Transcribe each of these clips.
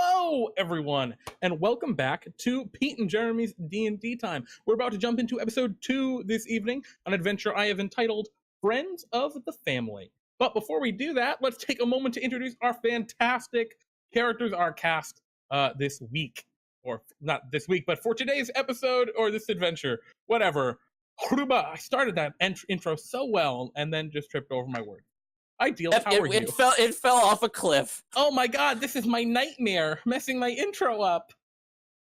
Hello, everyone, and welcome back to Pete and Jeremy's D&D Time. We're about to jump into episode 2 this evening, an adventure I have entitled Friends of the Family. But before we do that, let's take a moment to introduce our fantastic characters, our cast, this week. Or not this week, but for today's episode, or this adventure, whatever. I started that intro so well, and then just tripped over my words. Ideal, how are you? It fell off a cliff. Oh my god, this is my nightmare, messing my intro up.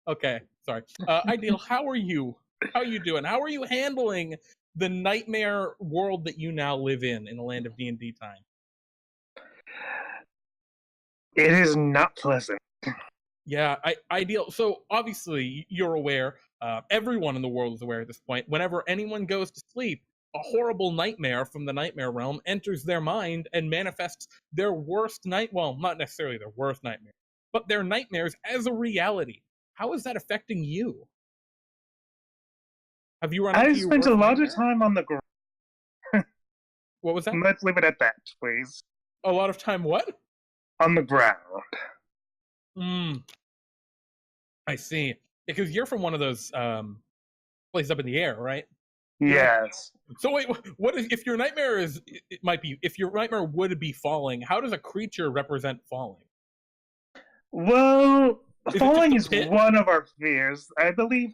Okay, sorry. Ideal, how are you? How are you doing? How are you handling the nightmare world that you now live in the land of D&D time? It is not pleasant. Yeah, Ideal. So obviously you're aware, everyone in the world is aware at this point, whenever anyone goes to sleep, a horrible nightmare from the nightmare realm enters their mind and manifests their worst well, not necessarily their worst nightmare, but their nightmares as a reality. How is that affecting you? Have you run into I spent a lot of time on the ground. What was that? Let's leave it at that, please. A lot of time what? On the ground. I see. Because you're from one of those places up in the air, right? Yes. So wait, what is if your nightmare is? It might be if your nightmare would be falling. How does a creature represent falling? Well, falling is one of our fears. I believe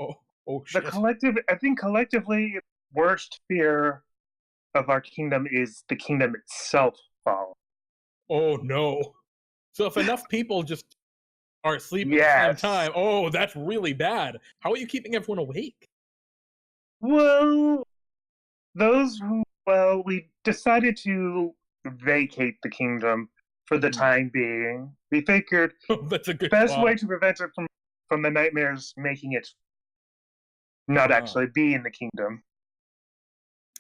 shit. I think collectively, the worst fear of our kingdom is the kingdom itself falling. Oh no! So if enough people just are sleeping at the same time, oh, that's really bad. How are you keeping everyone awake? Well, we decided to vacate the kingdom for the time being. We figured that's a good best way to prevent it from the nightmares making it not actually be in the kingdom.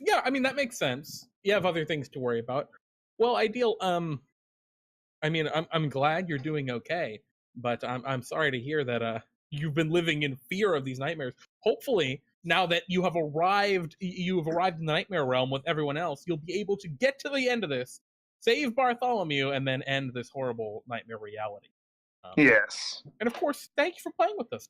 Yeah, I mean, that makes sense. You have other things to worry about. Well, Ideal, I mean, I'm glad you're doing okay, but I'm sorry to hear that you've been living in fear of these nightmares. Hopefully, now that you have arrived in the nightmare realm with everyone else, you'll be able to get to the end of this, save Bartholomew, and then end this horrible nightmare reality. Yes. And of course, thank you for playing with us.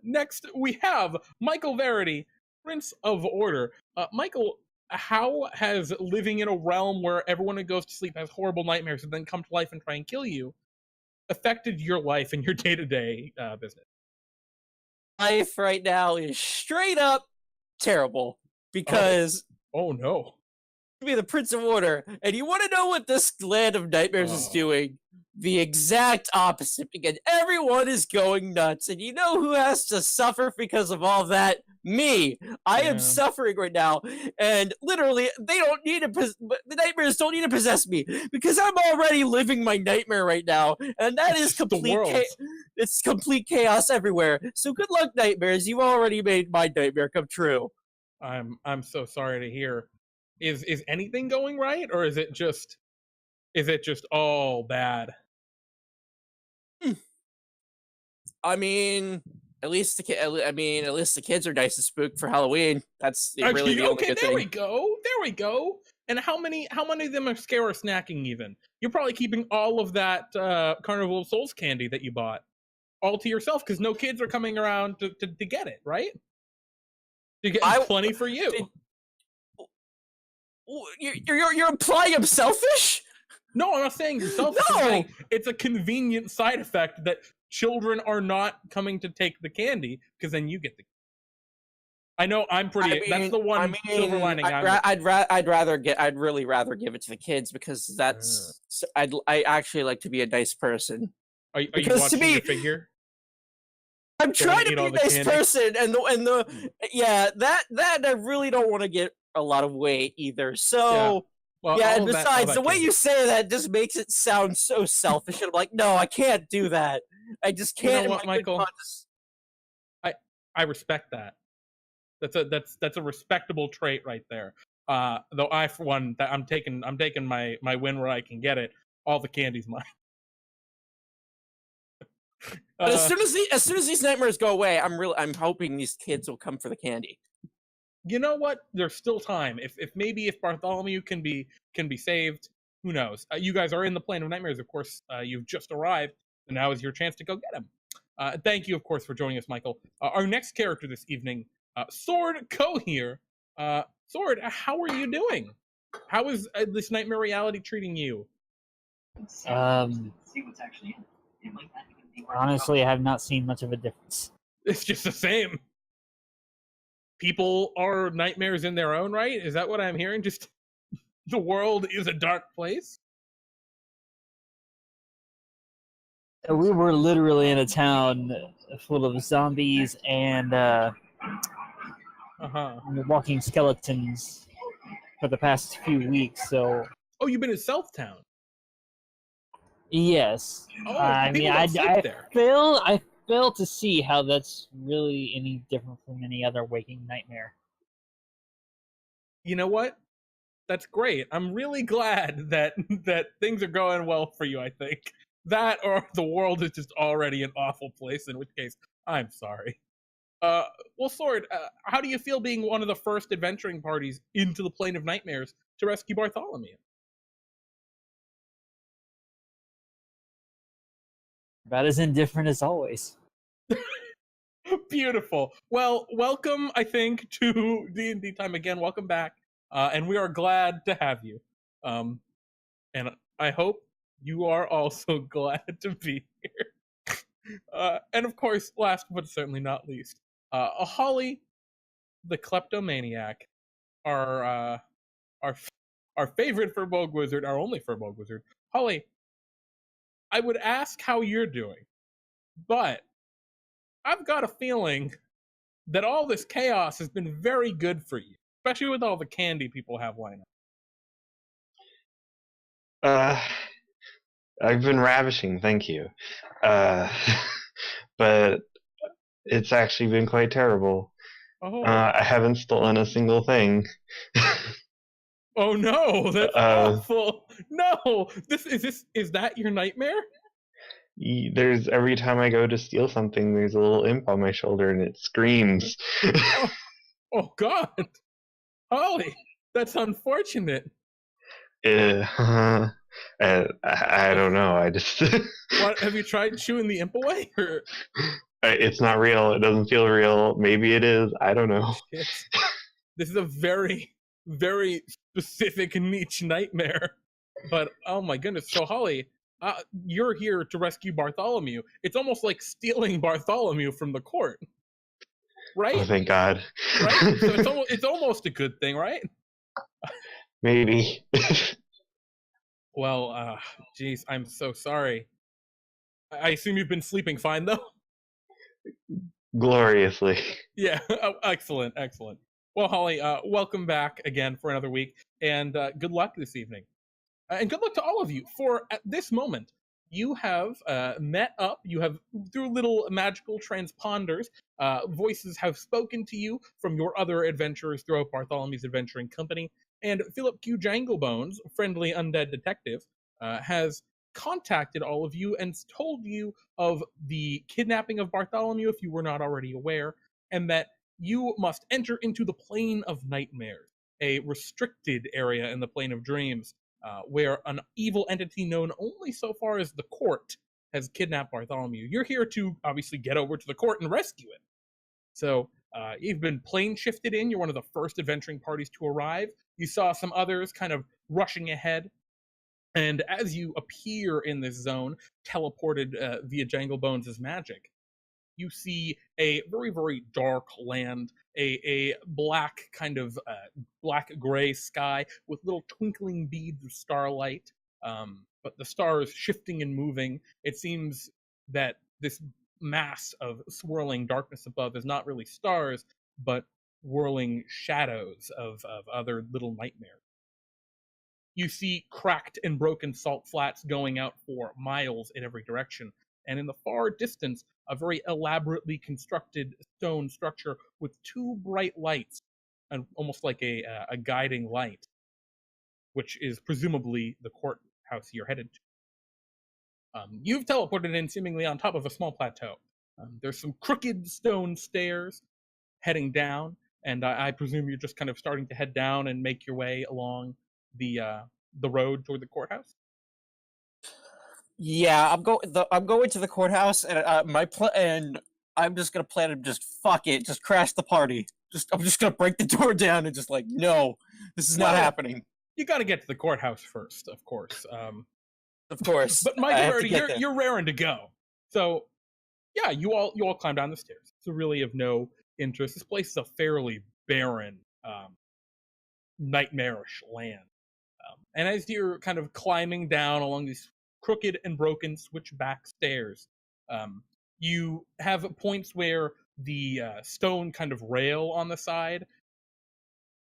Next, we have Michael Verity, Prince of Order. Michael, how has living in a realm where everyone who goes to sleep has horrible nightmares and then come to life and try and kill you affected your life and your day-to-day business? Life right now is straight up terrible because oh no, to be the Prince of Order, and you want to know what this land of nightmares is doing? The exact opposite, because everyone is going nuts, and you know who has to suffer because of all that? Me. I am suffering right now, and literally, the nightmares don't need to possess me, because I'm already living my nightmare right now, and that is it's complete chaos everywhere. So good luck, nightmares. You've already made my nightmare come true. I'm so sorry to hear. Is anything going right, or is it just all bad? I mean, at least the kids are nice and spooked for Halloween. That's really the only good thing. There we go. And how many of them are scare or snacking even? You're probably keeping all of that Carnival of Souls candy that you bought all to yourself because no kids are coming around to get it, right? You get plenty for you. You're implying I'm selfish? No, I'm not saying you're selfish. No! It's a convenient side effect that children are not coming to take the candy because then you get the. I know I'm pretty. That's the one silver lining. I'd really rather give it to the kids because that's. I actually like to be a nice person. Are you watching your figure? I'm trying to be a nice person, and that I really don't want to get a lot of weight either. So. Well, and besides, the way you say that just makes it sound so selfish. And I'm like, no, I can't do that. I just can't. You know what, Michael? I respect that. That's a respectable trait right there. Though I, for one, I'm taking my win where I can get it. All the candy's mine. But as soon as these nightmares go away, I'm hoping these kids will come for the candy. You know what? There's still time. If Bartholomew can be saved, who knows? You guys are in the plane of nightmares, of course. You've just arrived. And now is your chance to go get him. Thank you, of course, for joining us, Michael. Our next character this evening, Sword Coheir. Sword, how are you doing? How is this nightmare reality treating you? Honestly, I have not seen much of a difference. It's just the same. People are nightmares in their own right? Is that what I'm hearing? Just the world is a dark place? We were literally in a town full of zombies and walking skeletons for the past few weeks, so... Oh, you've been in Southtown? Yes. Oh, I mean, I fail to see how that's really any different from any other waking nightmare. You know what? That's great. I'm really glad that things are going well for you, I think. That or the world is just already an awful place, in which case, I'm sorry. Well, Sword, how do you feel being one of the first adventuring parties into the Plane of Nightmares to rescue Bartholomew? About as indifferent as always. Beautiful. Well, welcome, I think, to DnDTime again. Welcome back. And we are glad to have you. And I hope you are also glad to be here. And of course, last but certainly not least, Holly, the Kleptomaniac, our favorite Furbog wizard, our only Furbog wizard. Holly, I would ask how you're doing, but I've got a feeling that all this chaos has been very good for you, especially with all the candy people have lined up. I've been ravishing, thank you. But it's actually been quite terrible. Oh. I haven't stolen a single thing. Oh no, that's awful. No, is that your nightmare? There's every time I go to steal something, there's a little imp on my shoulder and it screams. Oh God, Holly, that's unfortunate. I don't know. I just. What, have you tried shooing the imp away? Or? It's not real. It doesn't feel real. Maybe it is. I don't know. This is a very, very specific niche nightmare. But oh my goodness! So Holly, you're here to rescue Bartholomew. It's almost like stealing Bartholomew from the court, right? Oh, thank God! Right? So it's almost a good thing, right? Maybe. Well, geez, I'm so sorry. I assume you've been sleeping fine, though? Gloriously. Yeah, excellent, excellent. Well, Holly, welcome back again for another week, and good luck this evening. And good luck to all of you, for at this moment, you have met up, you have, through little magical transponders, voices have spoken to you from your other adventurers throughout Bartholomew's Adventuring Company, and Philip Q. Janglebones, friendly undead detective, has contacted all of you and told you of the kidnapping of Bartholomew, if you were not already aware, and that you must enter into the Plane of Nightmares, a restricted area in the Plane of Dreams, where an evil entity known only so far as the court has kidnapped Bartholomew. You're here to obviously get over to the court and rescue it. So you've been plane shifted in. You're one of the first adventuring parties to arrive. You saw some others kind of rushing ahead. And as you appear in this zone, teleported via Janglebones' magic, you see a very, very dark land, a black kind of black-gray sky with little twinkling beads of starlight, but the stars shifting and moving. It seems that this mass of swirling darkness above is not really stars, but whirling shadows of other little nightmares. You see cracked and broken salt flats going out for miles in every direction, and in the far distance, a very elaborately constructed stone structure with two bright lights, and almost like a guiding light, which is presumably the courthouse you're headed to. You've teleported in seemingly on top of a small plateau. There's some crooked stone stairs heading down, and I presume you're just kind of starting to head down and make your way along the road toward the courthouse? Yeah, I'm going to the courthouse, and and I'm just gonna plan to just fuck it, just crash the party. I'm just gonna break the door down and just like, no, this is not Well, happening. You got to get to the courthouse first, of course. Of course, But I Mike and have to Verity, get there. you're raring to go. So yeah, you all climb down the stairs. It's really of no interest. This place is a fairly barren, nightmarish land. And as you're kind of climbing down along these crooked and broken switchback stairs, you have points where the stone kind of rail on the side,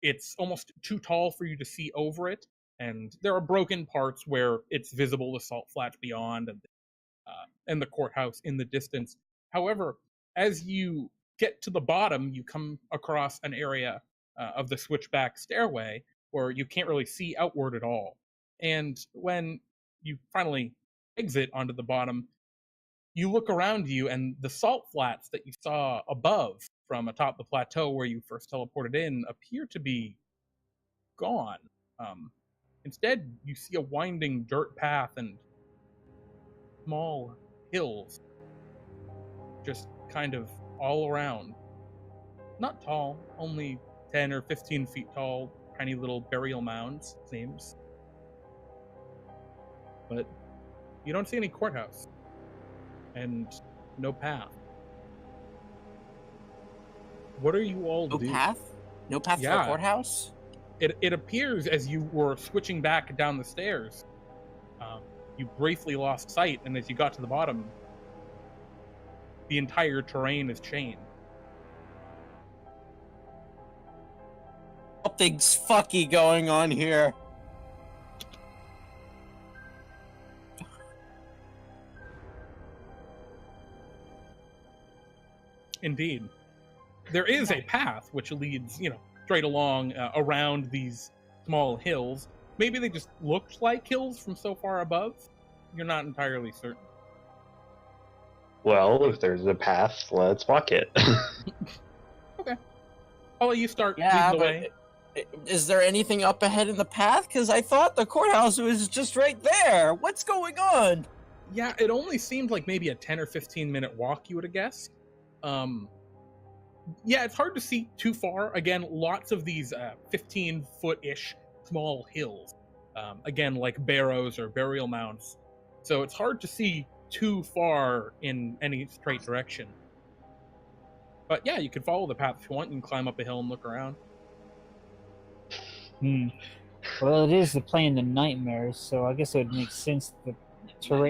it's almost too tall for you to see over it, and there are broken parts where it's visible the salt flats beyond and the courthouse in the distance. However, as you get to the bottom, you come across an area of the switchback stairway where you can't really see outward at all. And when you finally exit onto the bottom, you look around you, and the salt flats that you saw above from atop the plateau where you first teleported in appear to be gone. Instead, you see a winding dirt path and small hills just kind of all around. Not tall, only 10 or 15 feet tall, tiny little burial mounds, seems. But you don't see any courthouse. And no path. What are you all doing? No path? No path to the courthouse? It appears as you were switching back down the stairs, you briefly lost sight, and as you got to the bottom, the entire terrain is changed. Something's fucky going on here. Indeed. There is a path which leads, straight along around these small hills. Maybe they just looked like hills from so far above. You're not entirely certain. Well, if there's a path, let's walk it. Okay. I'll let you start leading the way. Is there anything up ahead in the path? Because I thought the courthouse was just right there. What's going on? Yeah, it only seemed like maybe a 10 or 15 minute walk, you would have guessed. Yeah, it's hard to see too far. Again, lots of these 15-foot-ish small hills. Again, like barrows or burial mounds. So it's hard to see too far in any straight direction. But yeah, you could follow the path if you want. You can climb up a hill and look around. Well, it is the plane of nightmares, so I guess it would make sense that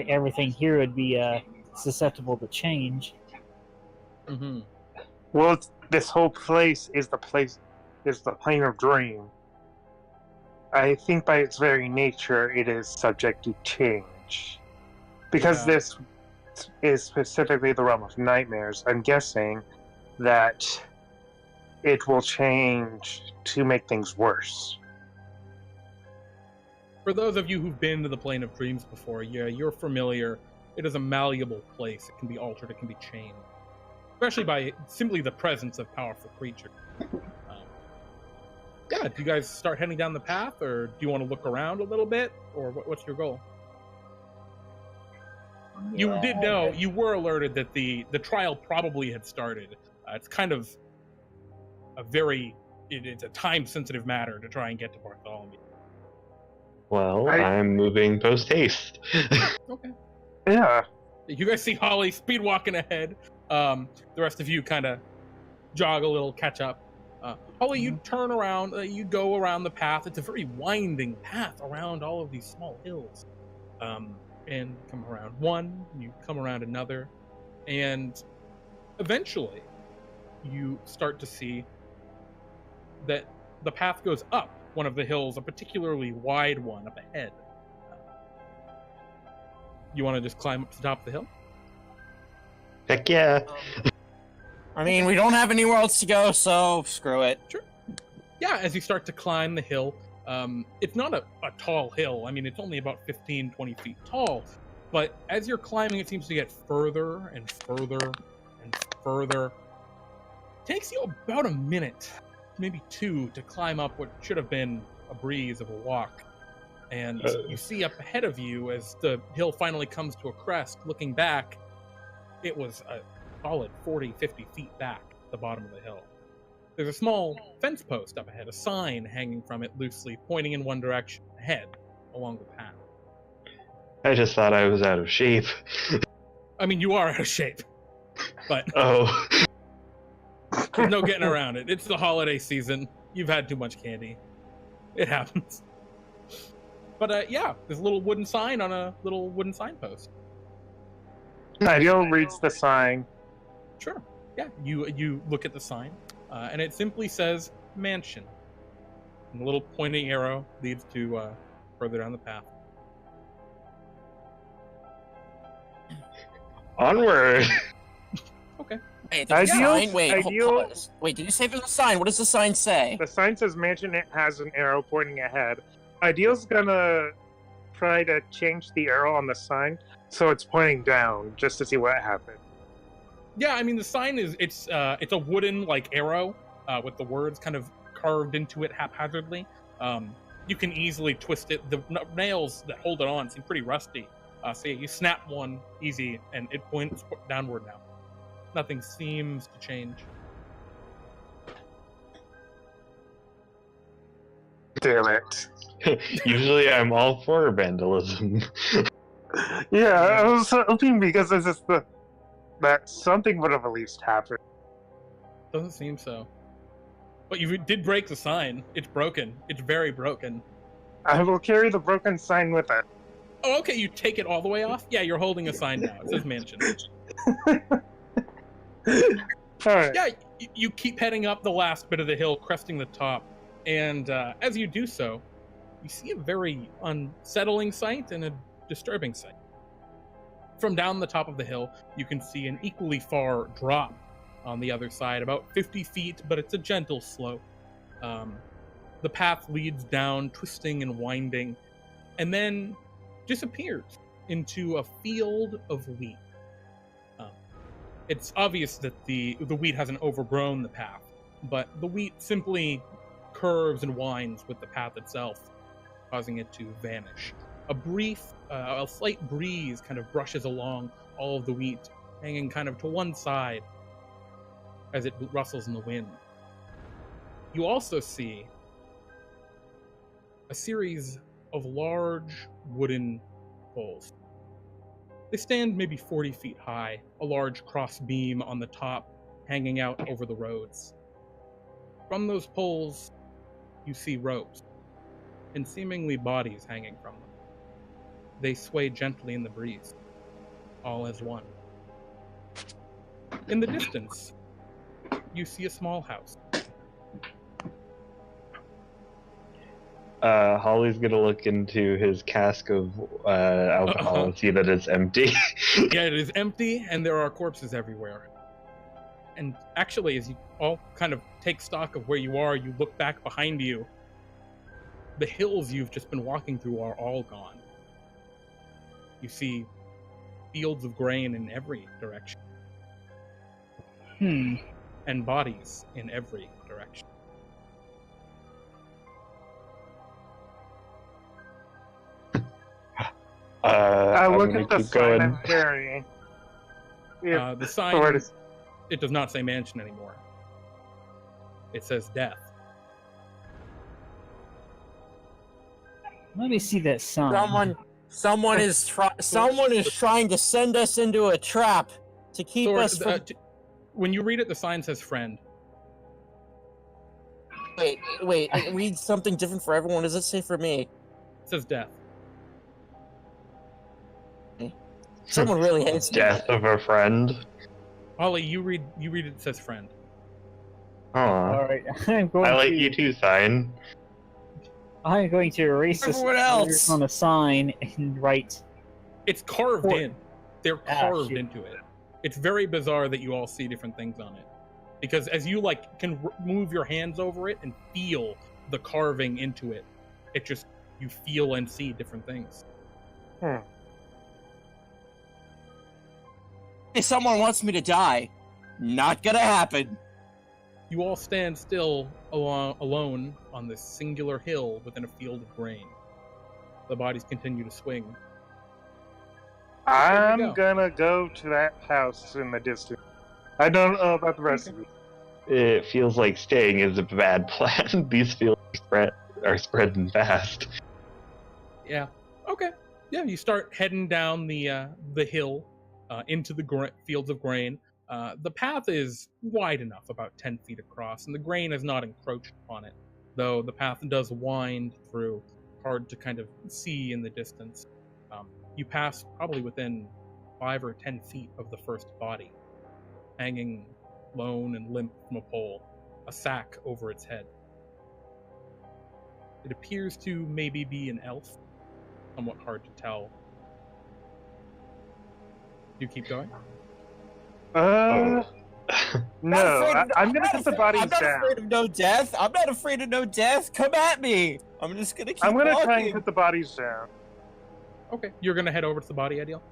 everything here would be susceptible to change. Mm-hmm. Well, this whole place is the plane of dream. I think by its very nature, it is subject to change. Because this is specifically the realm of nightmares, I'm guessing that it will change to make things worse. For those of you who've been to the Plane of Dreams before, yeah, you're familiar. It is a malleable place. It can be altered. It can be changed. Especially by simply the presence of powerful creatures. Yeah, do you guys start heading down the path, or do you want to look around a little bit, or what's your goal? You did know, you were alerted that the trial probably had started. It's kind of it's a time-sensitive matter to try and get to Bartholomew. Well, I'm moving post-haste. Okay. Yeah. You guys see Holly speed walking ahead. The rest of you kind of jog a little, catch up. Holly, you turn around, you go around the path. It's a very winding path around all of these small hills. And come around one, you come around another, and eventually you start to see that the path goes up one of the hills, a particularly wide one up ahead. You want to just climb up to the top of the hill? Heck yeah. I mean, we don't have anywhere else to go, so screw it. Sure. Yeah, as you start to climb the hill, it's not a tall hill. I mean, it's only about 15, 20 feet tall. But as you're climbing, it seems to get further and further and further. It takes you about a minute, maybe two, to climb up what should have been a breeze of a walk. And you see up ahead of you, as the hill finally comes to a crest, looking back, it was a solid 40, 50 feet back at the bottom of the hill. There's a small fence post up ahead, a sign hanging from it loosely, pointing in one direction, ahead, along the path. I just thought I was out of shape. I mean, you are out of shape, but Oh. there's no getting around it. It's the holiday season. You've had too much candy. It happens. But yeah, there's a little wooden sign on a little wooden signpost. Ideal reads the sign. Sure. Yeah, you look at the sign, and it simply says mansion. And the little pointing arrow leads to further down the path. Onward! Okay. Wait, there's a Ideal- sign? Wait, ideal- pause. Wait, did you say there's a sign? What does the sign say? The sign says mansion. It has an arrow pointing ahead. Ideal's gonna try to change the arrow on the sign so it's pointing down, just to see what happens. Yeah, I mean the sign it's a wooden like arrow with the words kind of carved into it haphazardly. You can easily twist it. The nails that hold it on seem pretty rusty. So yeah, you snap one easy, and it points downward now. Nothing seems to change. Damn it. Usually I'm all for vandalism. Yeah, I was hoping because it's just that something would have at least happened. Doesn't seem so. But you did break the sign. It's broken. It's very broken. I will carry the broken sign with it. Oh, okay. You take it all the way off? Yeah, you're holding a sign now. It says mansion. Alright. Yeah, you keep heading up the last bit of the hill, cresting the top. And as you do so, you see a very unsettling sight and a disturbing sight. From down the top of the hill, you can see an equally far drop on the other side, about 50 feet, but it's a gentle slope. The path leads down, twisting and winding, and then disappears into a field of wheat. It's obvious that the wheat hasn't overgrown the path, but the wheat simply curves and winds with the path itself, causing it to vanish. A slight breeze kind of brushes along all of the wheat, hanging kind of to one side as it rustles in the wind. You also see a series of large wooden poles. They stand maybe 40 feet high, a large cross beam on the top hanging out over the roads. From those poles, you see ropes and seemingly bodies hanging from them. They sway gently in the breeze, all as one. In the distance, you see a small house. Holly's gonna look into his cask of alcohol and see that it's empty. Yeah, it is empty, and there are corpses everywhere. And actually, as you all kind of take stock of where you are, you look back behind you. The hills you've just been walking through are all gone. You see fields of grain in every direction. And bodies in every direction. I I'm look gonna at the keep sign going. I'm carrying. The sign, Or is- it does not say mansion anymore. It says death. Let me see that sign. Someone is trying to send us into a trap to keep Sword, us from... when you read it, the sign says friend. Wait, it reads something different for everyone. Does it say for me? It says death. Someone really hates me. Death of a friend. Ollie, you read it says friend. Aw. All right, I'm going. I like to, you too, sign. I'm going to erase this Everyone else! on a sign and write. It's carved Or- in. They're carved shit. into it. It's very bizarre that you all see different things on it. Because as you can move your hands over it and feel the carving into it, you feel and see different things. If someone wants me to die, not gonna happen. You all stand still alone on this singular hill within a field of grain. the bodies continue to swing. I'm gonna go to that house in the distance. I don't know about the rest of you. It feels like staying is a bad plan. These fields are spreading fast. Yeah. Okay. Yeah, you start heading down the hill into the fields of grain. The path is wide enough, about 10 feet across, and the grain is not encroached upon it, though the path does wind through, hard to kind of see in the distance. You pass probably within 5 or 10 feet of the first body, hanging lone and limp from a pole, a sack over its head. It appears to maybe be an elf, somewhat hard to tell. You keep going? No, I'm gonna cut the bodies I'm not down. afraid of no death. I'm not afraid of no death. Come at me. I'm just gonna keep I'm gonna walking. try and cut the bodies down. Okay, you're gonna head over to the body, Ideal?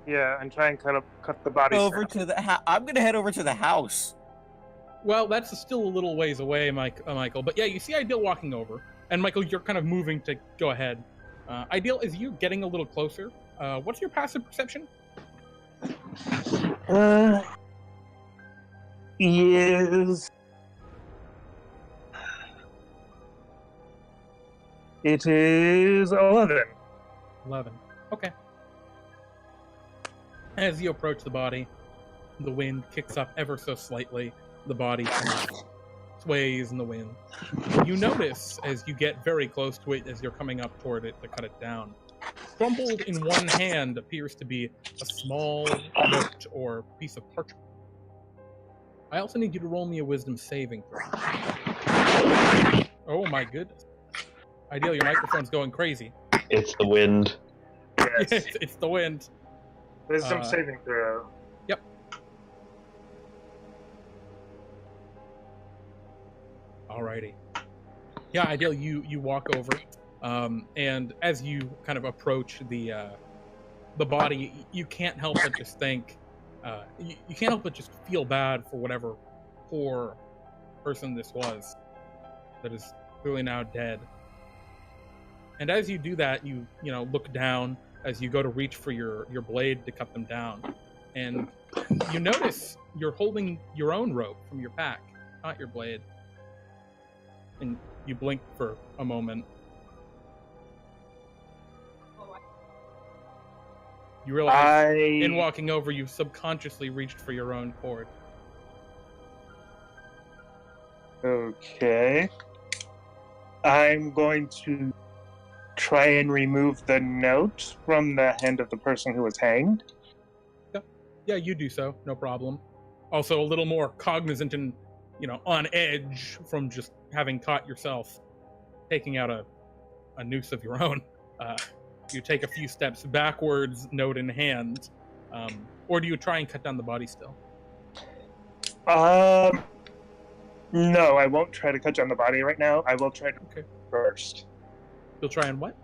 Yeah, and try and cut the bodies over down. to the I'm gonna head over to the house. Well, that's still a little ways away, Michael. But yeah, you see Ideal walking over, and Michael, you're kind of moving to go ahead. Ideal, is you getting a little closer? What's your passive perception? It is 11. 11. Okay. As you approach the body, the wind kicks up ever so slightly. The body kind of sways in the wind. You notice as you get very close to it, as you're coming up toward it to cut it down, crumpled in one hand appears to be a small note or piece of parchment. I also need you to roll me a wisdom saving throw. Oh my goodness. Ideal, your microphone's going crazy. It's the wind. Yes. It's the wind. Wisdom saving throw. Yep. Alrighty. Yeah, Ideal, you walk over, and as you kind of approach the body, you can't help but just think, you can't help but just feel bad for whatever poor person this was that is clearly now dead. And as you do that, you look down as you go to reach for your blade to cut them down, and you notice you're holding your own rope from your pack, not your blade. And you blink for a moment. You realize in walking over, you've subconsciously reached for your own cord. Okay. I'm going to try and remove the note from the hand of the person who was hanged. Yeah, you do so, no problem. Also, a little more cognizant and, on edge from just having caught yourself taking out a noose of your own. You take a few steps backwards, note in hand, or do you try and cut down the body still? No, I won't try to cut down the body right now. I will try to first. You'll try and what?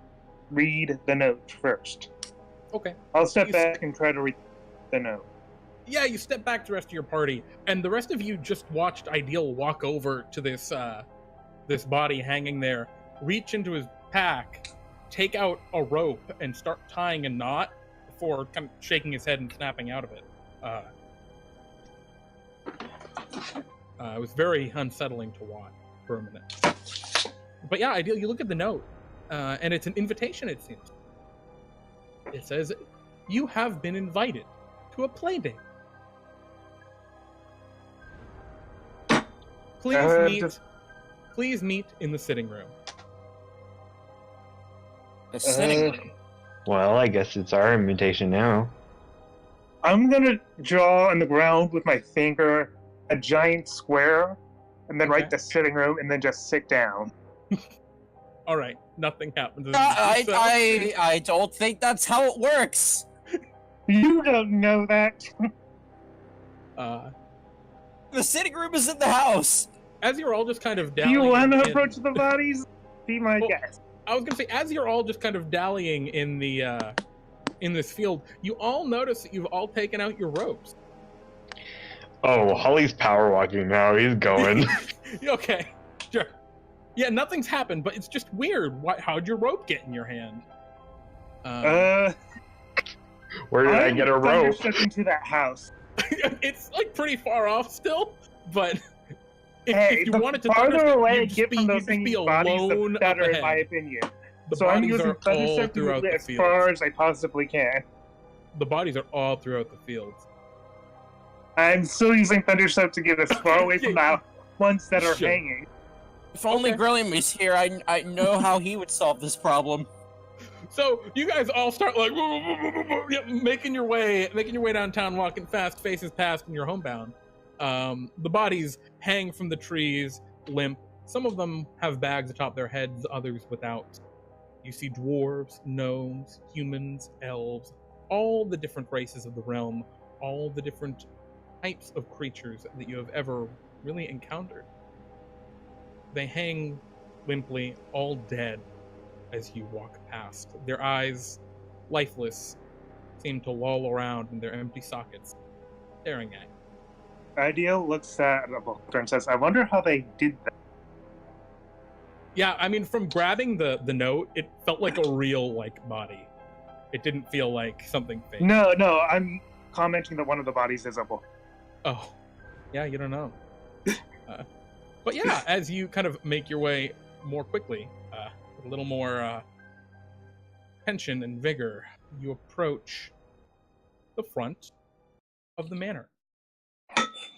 Read the note first. Okay. I'll step back and try to read the note. Yeah, you step back to the rest of your party, and the rest of you just watched Ideal walk over to this body hanging there, reach into his pack, take out a rope, and start tying a knot before kind of shaking his head and snapping out of it. It was very unsettling to watch for a minute. But yeah, Ideal, you look at the note, and it's an invitation, it seems. It says, "You have been invited to a play date. Please meet in the sitting room." The sitting room. Well, I guess it's our invitation now. I'm gonna draw on the ground with my finger a giant square, and then write the sitting room, and then just sit down. All right, nothing happens. I don't think that's how it works. You don't know that. The sitting room is in the house. As you're all just kind of Do dallying, you want to approach the bodies? Be my guest. I was gonna say, as you're all just kind of dallying in the in this field, you all notice that you've all taken out your ropes. Oh, Holly's power walking now. He's going. Okay, sure. Yeah, nothing's happened, but it's just weird. How'd your rope get in your hand? Where did I get a rope? Thunderstruck into that house. It's like pretty far off still, but Hey, if you the wanted to farther thunderstruck, away I you'd just get be, from you'd those just things be bodies, the alone up better, in my ahead. opinion. The So I'm bodies using are all thunderstruck to throughout move the as field. far as I possibly can. The bodies are all throughout the fields. I'm still using thunderstruck to get as far away from the ones that are Sure. hanging. If only Okay. Grilliam was here, I know how he would solve this problem. So you guys all start like making your way downtown, walking fast, faces past, and you're homebound. The bodies hang from the trees, limp. Some of them have bags atop their heads, others without. You see dwarves, gnomes, humans, elves, all the different races of the realm, all the different types of creatures that you have ever really encountered. They hang limply, all dead, as you walk past. Their eyes, lifeless, seem to loll around in their empty sockets, staring at you. Ideal looks at the beholder and says, I wonder how they did that. Yeah, I mean, from grabbing the note, it felt like a real, body. It didn't feel like something fake. No, I'm commenting that one of the bodies is a beholder. Oh, yeah, you don't know. But yeah, as you kind of make your way more quickly, with a little more tension and vigor, you approach the front of the manor.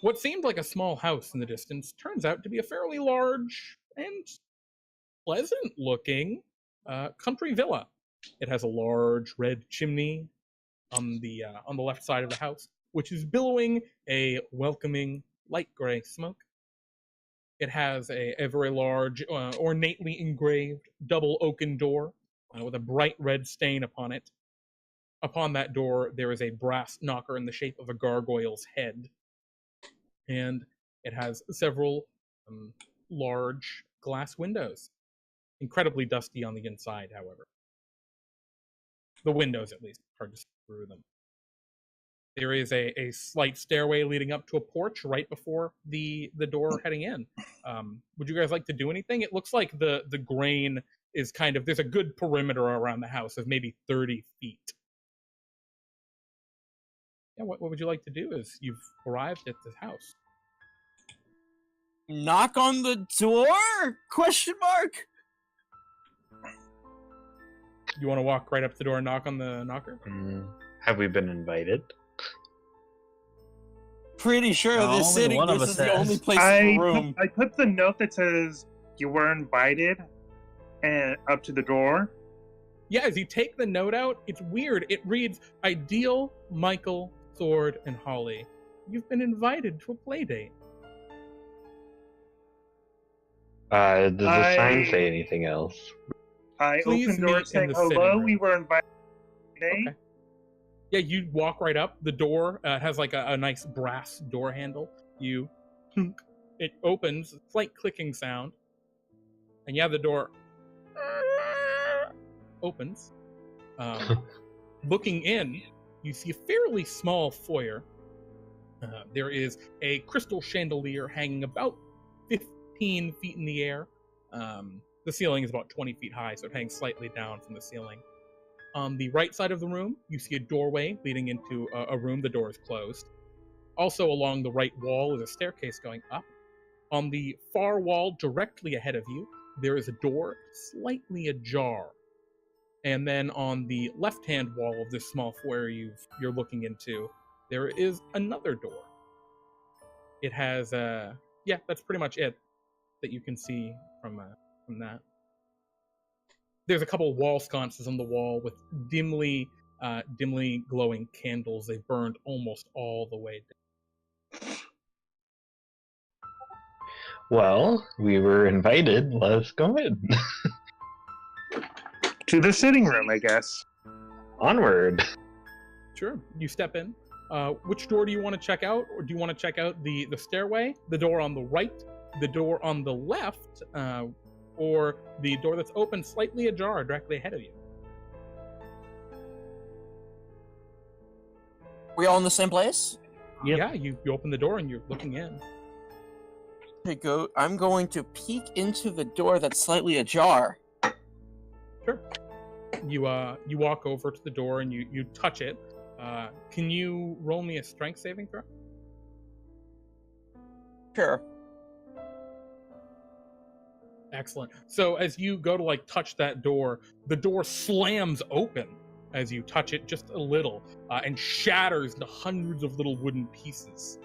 What seemed like a small house in the distance turns out to be a fairly large and pleasant-looking country villa. It has a large red chimney on the left side of the house, which is billowing a welcoming light gray smoke. It has a very large, ornately engraved double oaken door with a bright red stain upon it. Upon that door, there is a brass knocker in the shape of a gargoyle's head. And it has several large glass windows. Incredibly dusty on the inside, however. The windows, at least. Hard to see through them. There is a slight stairway leading up to a porch right before the door heading in. Would you guys like to do anything? It looks like the grain is kind of... There's a good perimeter around the house of maybe 30 feet. Yeah, what would you like to do as you've arrived at this house? Knock on the door? Question mark? You want to walk right up to the door and knock on the knocker? Have we been invited? Pretty sure No, this only city, one of this us is the has. only place in the room. I put the note that says you were invited and up to the door. Yeah, as you take the note out, it's weird. It reads, Ideal, Michael, Sword, and Holly. You've been invited to a play date. Does the sign say anything else? I Please opened the door meet in saying, the sitting hello, room." we were invited today. Okay. Yeah, you walk right up. The door has like a nice brass door handle. You, it opens, slight clicking sound, and yeah, the door opens. Looking in, you see a fairly small foyer. There is a crystal chandelier hanging about 15 feet in the air. The ceiling is about 20 feet high, so it hangs slightly down from the ceiling. On the right side of the room, you see a doorway leading into a room. The door is closed. Also along the right wall is a staircase going up. On the far wall directly ahead of you, there is a door slightly ajar. And then on the left-hand wall of this small foyer you're looking into, there is another door. It has, yeah, that's pretty much it that you can see from that. There's a couple wall sconces on the wall with dimly glowing candles. They've burned almost all the way down. Well, we were invited. Let's go in. To the sitting room, I guess. Onward. Sure, you step in. Which door do you want to check out? Or do you want to check out the stairway, the door on the right, the door on the left, or the door that's open slightly ajar directly ahead of you? We all in the same place? Yep. Yeah, you open the door and you're looking in. I'm going to peek into the door that's slightly ajar. Sure. You walk over to the door and you touch it. Can you roll me a strength saving throw? Sure. Excellent. So as you go to like touch that door, the door slams open as you touch it just a little, and shatters into hundreds of little wooden pieces.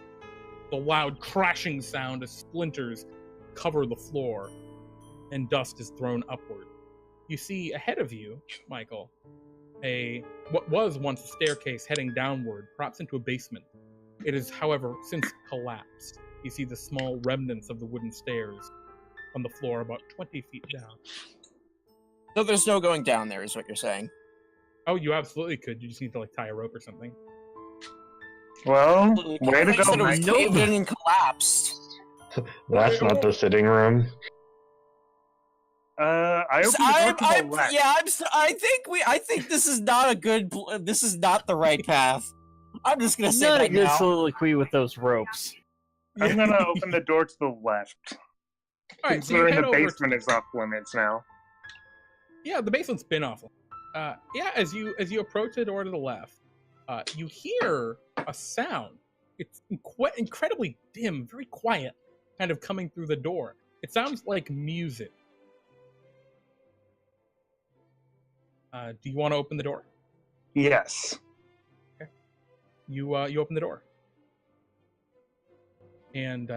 The loud crashing sound as splinters cover the floor, and dust is thrown upward. You see ahead of you, Michael, what was once a staircase heading downward, perhaps into a basement. It has, however, since collapsed. You see the small remnants of the wooden stairs on the floor about 20 feet down. So there's no going down there, is what you're saying? Oh, you absolutely could. You just need to like tie a rope or something. Well, I way to thought you go, said it was Michael. caved in and collapsed. That's not the sitting room. I opened the door to the left. Yeah, I think this is not a good. This is not the right path. I'm just gonna say Not a that good now. soliloquy with those ropes. I'm gonna open the door to the left. All right, so you Considering head the over basement is off limits now. Yeah, the basement's been off. Yeah, as you approach the door to the left, you hear a sound. It's incredibly dim, very quiet, kind of coming through the door. It sounds like music. Do you want to open the door? Yes. You open the door, and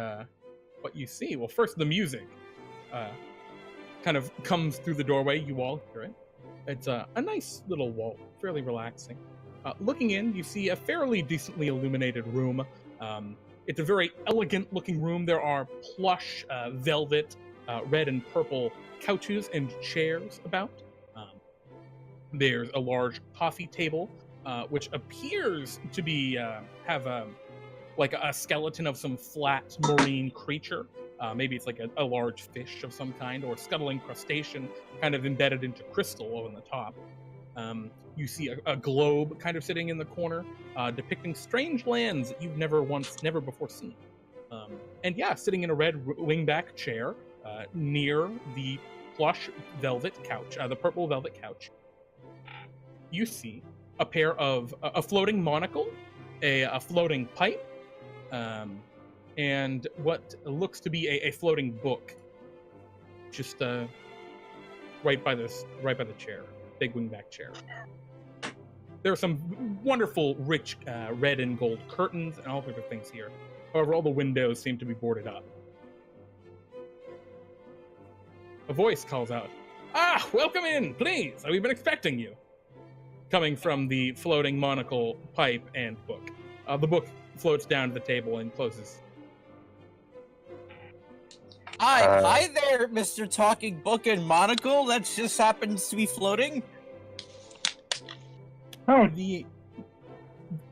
what you see? Well, first the music kind of comes through the doorway. You all hear it. It's a nice little wall, fairly relaxing. Looking in, you see a fairly decently illuminated room. It's a very elegant-looking room. There are plush, velvet, red and purple couches and chairs about. There's a large coffee table, which appears to be have like a skeleton of some flat marine creature. Maybe it's like a large fish of some kind, or scuttling crustacean kind of embedded into crystal on the top. You see a globe kind of sitting in the corner, depicting strange lands that you've never before seen. And yeah, sitting in a red wingback chair near the plush velvet couch, the purple velvet couch, you see a pair of a floating monocle, a floating pipe, and what looks to be a floating book, just right by the chair, big wingback chair. There are some wonderful, rich red and gold curtains and all sorts of things here. However, all the windows seem to be boarded up. A voice calls out, "Ah, welcome in, please. We've been expecting you." Coming from the floating monocle, pipe, and book. The book floats down to the table and closes. Hi there, Mr. Talking Book and Monocle. That just happens to be floating. Oh,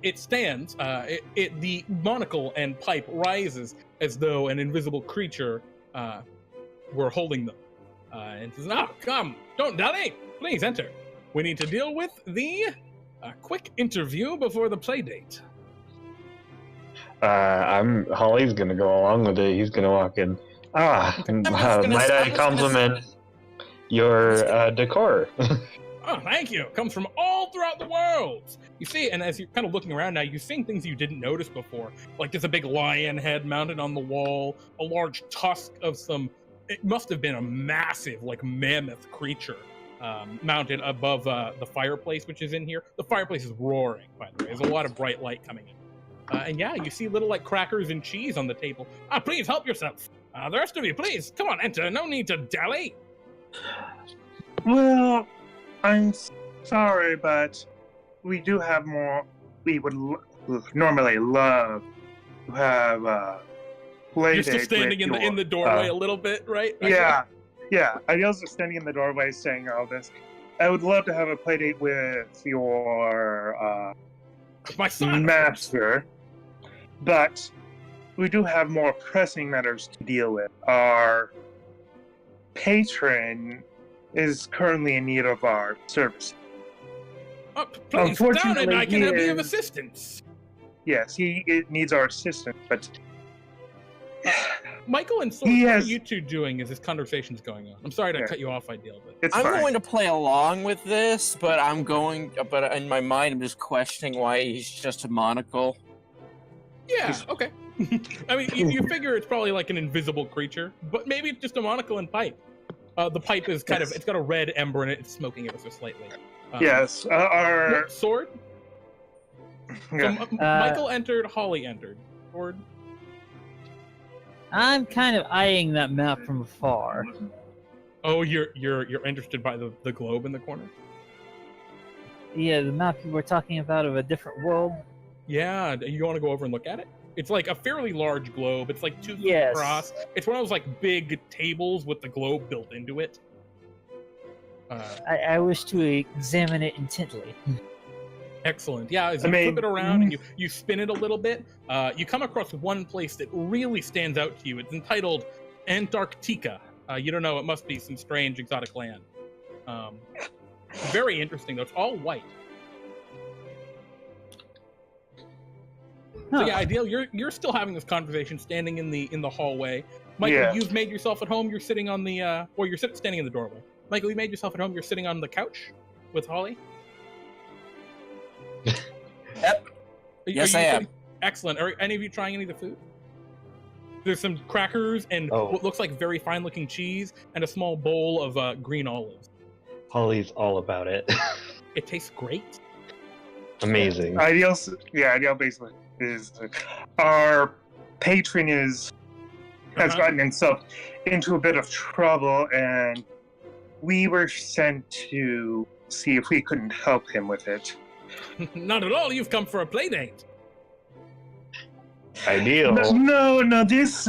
It stands. The monocle and pipe rises as though an invisible creature were holding them, and says, "Oh, come! Don't dally! Please enter. We need to deal with the quick interview before the play date." Holly's gonna go along with it. He's gonna walk in. Might I compliment your decor? Oh, thank you. It comes from all throughout the world. You see, and as you're kind of looking around now, you're seeing things you didn't notice before. Like there's a big lion head mounted on the wall, a large tusk of some, it must have been a massive, like mammoth creature mounted above the fireplace, which is in here. The fireplace is roaring, by the way. There's a lot of bright light coming in. And yeah, you see little like crackers and cheese on the table. Please help yourself. The rest of you, please, come on, enter. No need to dally. well, I'm sorry, but we do have more. We would normally love to have play You're still date standing with in the doorway a little bit, right? Yeah. I was just standing in the doorway saying all this. I would love to have a play date with your My son. master, but we do have more pressing matters to deal with. Our patron is currently in need of our service. Please, down and I can be of assistance. Yes, he needs our assistance, but Michael and Sword, what are you two doing as this conversation's going on? I'm sorry to cut you off, Ideal, but I'm going to play along with this, but in my mind, I'm just questioning why he's just a monocle. Yeah, okay. I mean, you figure it's probably like an invisible creature, but maybe it's just a monocle and pipe. The pipe is kind of, it's got a red ember in it, it's smoking ever so slightly. Yes, our... Sword? Yeah. So, Michael entered, Holly entered. Sword? I'm kind of eyeing that map from afar. Oh, you're interested by the globe in the corner? Yeah, the map you were talking about of a different world. Yeah, you want to go over and look at it? It's like a fairly large globe. It's like 2 feet across. It's one of those like big tables with the globe built into it. I wish to examine it intently. Excellent. Yeah, as you flip it around and you spin it a little bit, you come across one place that really stands out to you. It's entitled Antarctica. You don't know, it must be some strange exotic land. Very interesting, though. It's all white. So yeah, Ideal, you're still having this conversation, standing in the hallway. Michael, you've made yourself at home. You're sitting on the you're standing in the doorway. Michael, you made yourself at home. You're sitting on the couch with Holly. Yep. Yes, I am. Excellent. Are any of you trying any of the food? There's some crackers and what looks like very fine-looking cheese and a small bowl of green olives. Holly's all about it. It tastes great. Amazing. Ideal basically is our patron has gotten himself into a bit of trouble, and we were sent to see if we couldn't help him with it. Not at all. You've come for a play date. Ideal. No. This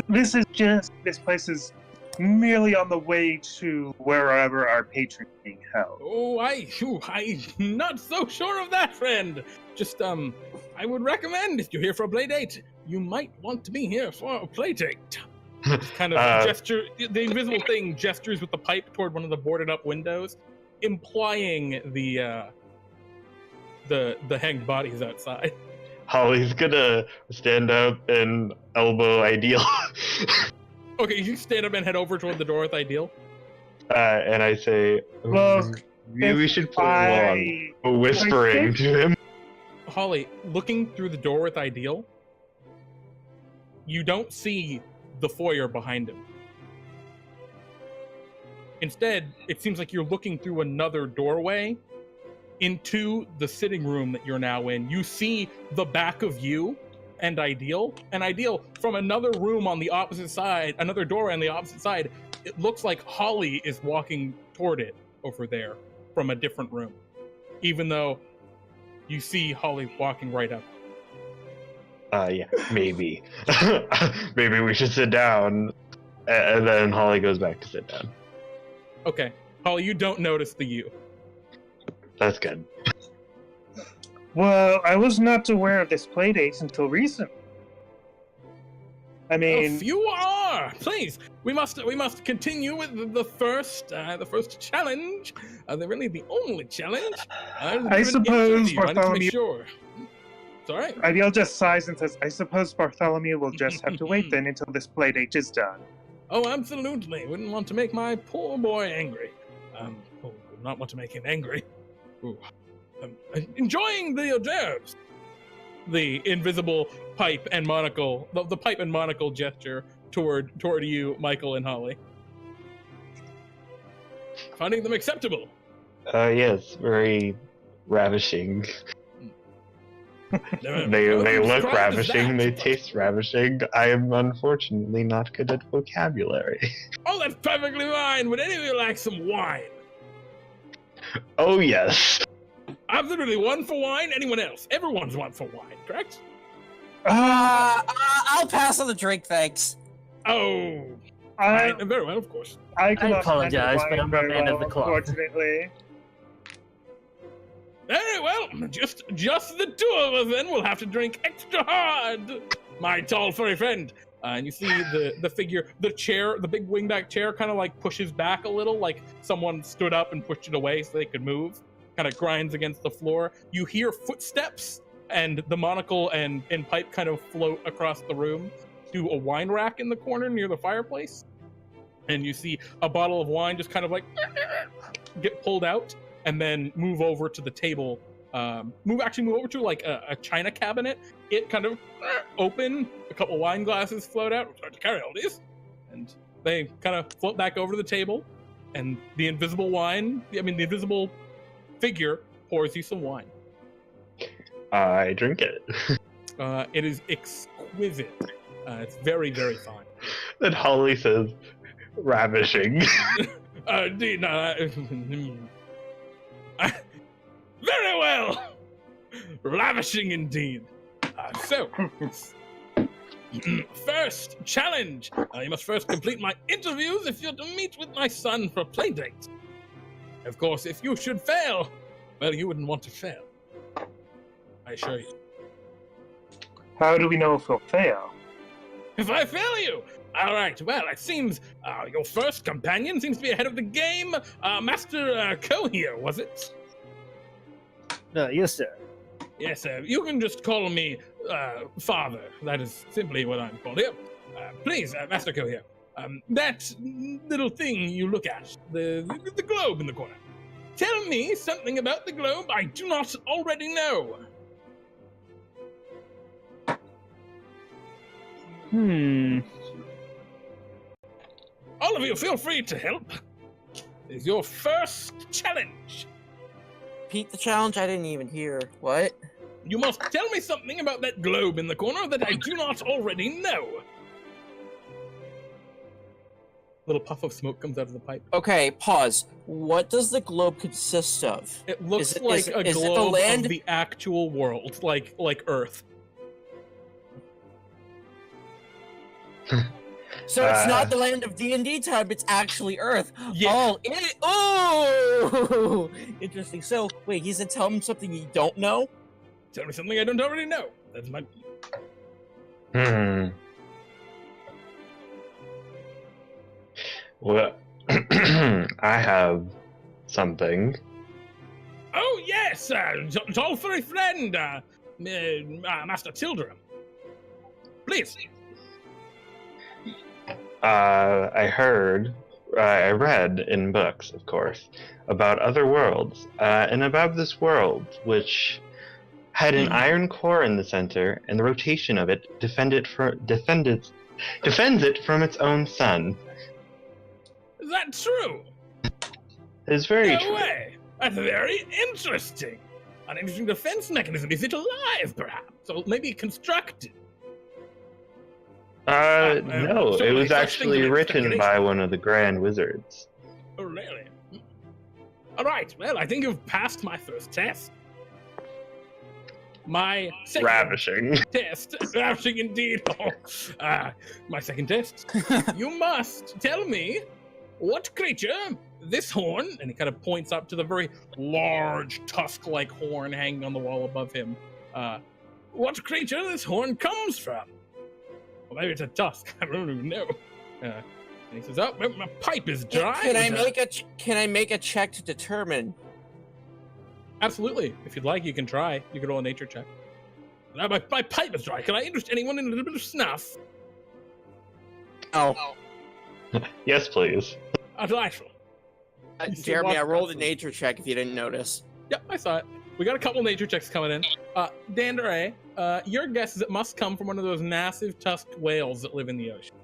place is merely on the way to wherever our patron is being held. Oh, I'm not so sure of that, friend. Just, I would recommend if you're here for a play date, you might want to be here for a play date. Kind of gesture, the invisible thing gestures with the pipe toward one of the boarded up windows, implying the hanged bodies outside. Holly's gonna stand up and elbow Ideal. Okay, you stand up and head over toward the door with Ideal. And I say, Look, maybe we should play along, whispering to him. Holly, looking through the door with Ideal, you don't see the foyer behind him. Instead, it seems like you're looking through another doorway into the sitting room that you're now in. You see the back of you and Ideal from another room on the opposite side, another door on the opposite side. It looks like Holly is walking toward it over there from a different room, even though you see Holly walking right up. Yeah, maybe. Maybe we should sit down. And then Holly goes back to sit down. Okay. Holly, you don't notice the you. That's good. Well, I was not aware of this playdate until recently. I mean, if you are, please, we must continue with the first challenge. Really the only challenge. I suppose Bartholomew. Sure. Sorry. Ideal just sighs and says, "I suppose Bartholomew will just have to wait then until this playdate is done." Oh, absolutely. Wouldn't want to make my poor boy angry. Would not want to make him angry. Ooh. Enjoying the hors d'oeuvres. The invisible pipe and monocle, the pipe and monocle gesture toward you, Michael and Holly. Finding them acceptable. Yes, very ravishing. They look ravishing, they taste ravishing. I am unfortunately not good at vocabulary. Oh, that's perfectly fine. Would any of you like some wine? Oh, yes. Absolutely, one for wine. Anyone else? Everyone's one for wine, correct? I'll pass on the drink, thanks. Oh, very well, of course. I apologize, but I'm not man of the cloth. Unfortunately. Very well, just the two of us then will have to drink extra hard, my tall furry friend. And you see the figure, the chair, the big wingback chair kind of like pushes back a little, like someone stood up and pushed it away so they could move. Kind of grinds against the floor. You hear footsteps, and the monocle and pipe kind of float across the room. to a wine rack in the corner near the fireplace, and you see a bottle of wine just kind of like get pulled out, and then move over to the table. Move over to like a china cabinet. It kind of open. A couple wine glasses float out. We're starting to carry all these, and they kind of float back over to the table. And the invisible invisible figure pours you some wine. I drink it. It is exquisite. It's very, very fine. Then Holly says, ravishing. Very well! Ravishing indeed. So, first challenge. You must first complete my interviews if you're to meet with my son for a play date. Of course, if you should fail, well, you wouldn't want to fail. I assure you. How do we know if we'll fail? If I fail you! Alright, well, it seems your first companion seems to be ahead of the game. Master Coheir, was it? Yes, sir. Yes, sir. You can just call me Father. That is simply what I'm called here. Please, Master Coheir. That little thing you look at, the globe in the corner. Tell me something about the globe I do not already know. All of you, feel free to help. This is your first challenge. Repeat the challenge? I didn't even hear. What? You must tell me something about that globe in the corner that I do not already know. Little puff of smoke comes out of the pipe. Okay, pause. What does the globe consist of? It looks Is it- like is it- a is it the globe land? of the actual world, like Earth. So it's not the land of DnDTime, it's actually Earth. Yeah. Oh, interesting. So, wait, he's gonna tell him something you don't know? Tell me something I don't already know. That's my... Well, I have something. Oh, yes! Tall furry friend, Master Tildrum. Please. I read in books, of course, about other worlds, and about this world, which had an iron core in the center, and the rotation of it defends it from its own sun. Is that true? It's very No true. way! That's very interesting. An interesting defense mechanism. Is it alive, perhaps? Or maybe constructed? No, so it many was such actually things in written speculation. by one of the Grand Wizards. Oh, really? All right, well, I think you've passed my first test. My second Ravishing. test, ravishing indeed. My second test. You must tell me what creature this horn, and he kind of points up to the very large tusk-like horn hanging on the wall above him. What creature this horn comes from? Well, maybe it's a tusk. I don't even know. And he says, "Oh, my pipe is dry." Can I make a check to determine? Absolutely. If you'd like, you can try. You can roll a nature check. Now, my pipe is dry. Can I interest anyone in a little bit of snuff? Oh, Yes, please. Delightful. You still Jeremy, walk I rolled a past nature check if you didn't notice. Yep, I saw it. We got a couple nature checks coming in. Dandere, your guess is it must come from one of those massive tusked whales that live in the ocean.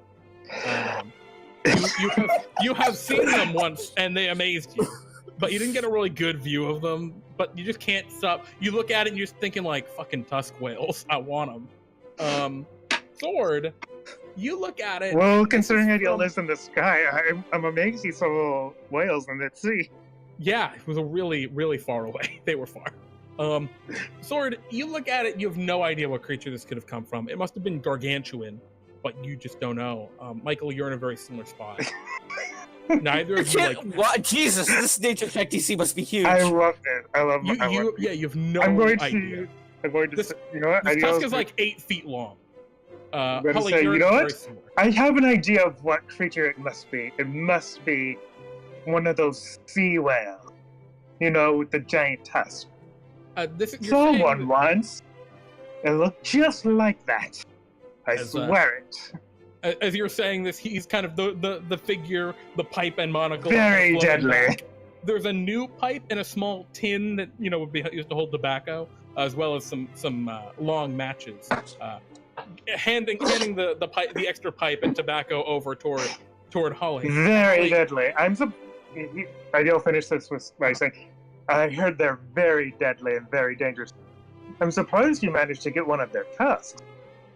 You have seen them once, and they amazed you. But you didn't get a really good view of them. But you just can't stop. You look at it, and you're just thinking, like, fucking tusk whales. I want them. Sword, you look at it. Well, considering Ideal lives in the sky, I'm amazed he saw whales in the sea. Yeah, it was a really, really far away. They were far. Sword, you look at it, you have no idea what creature this could have come from. It must have been gargantuan, but you just don't know. Michael, you're in a very similar spot. Neither of you, like... What? Jesus, this nature check DC must be huge. I love it. I love it. You have no I'm going idea. to. You know what? This Ideal's tusk is like 8 feet long. I'm gonna Holly, say, you're you know very what? similar. I have an idea of what creature it must be. It must be one of those sea whales. You know, with the giant tusk. You're Someone saying- once. It looked just like that. I swear it. As you're saying this, he's kind of the figure, the pipe and monocle. Very deadly. Back. There's a new pipe in a small tin that would be used to hold tobacco, as well as some long matches. Handing the pipe, the extra pipe and tobacco over toward Holly. Very deadly. Ideal finished this by saying, I heard they're very deadly and very dangerous. I'm surprised you managed to get one of their tusks.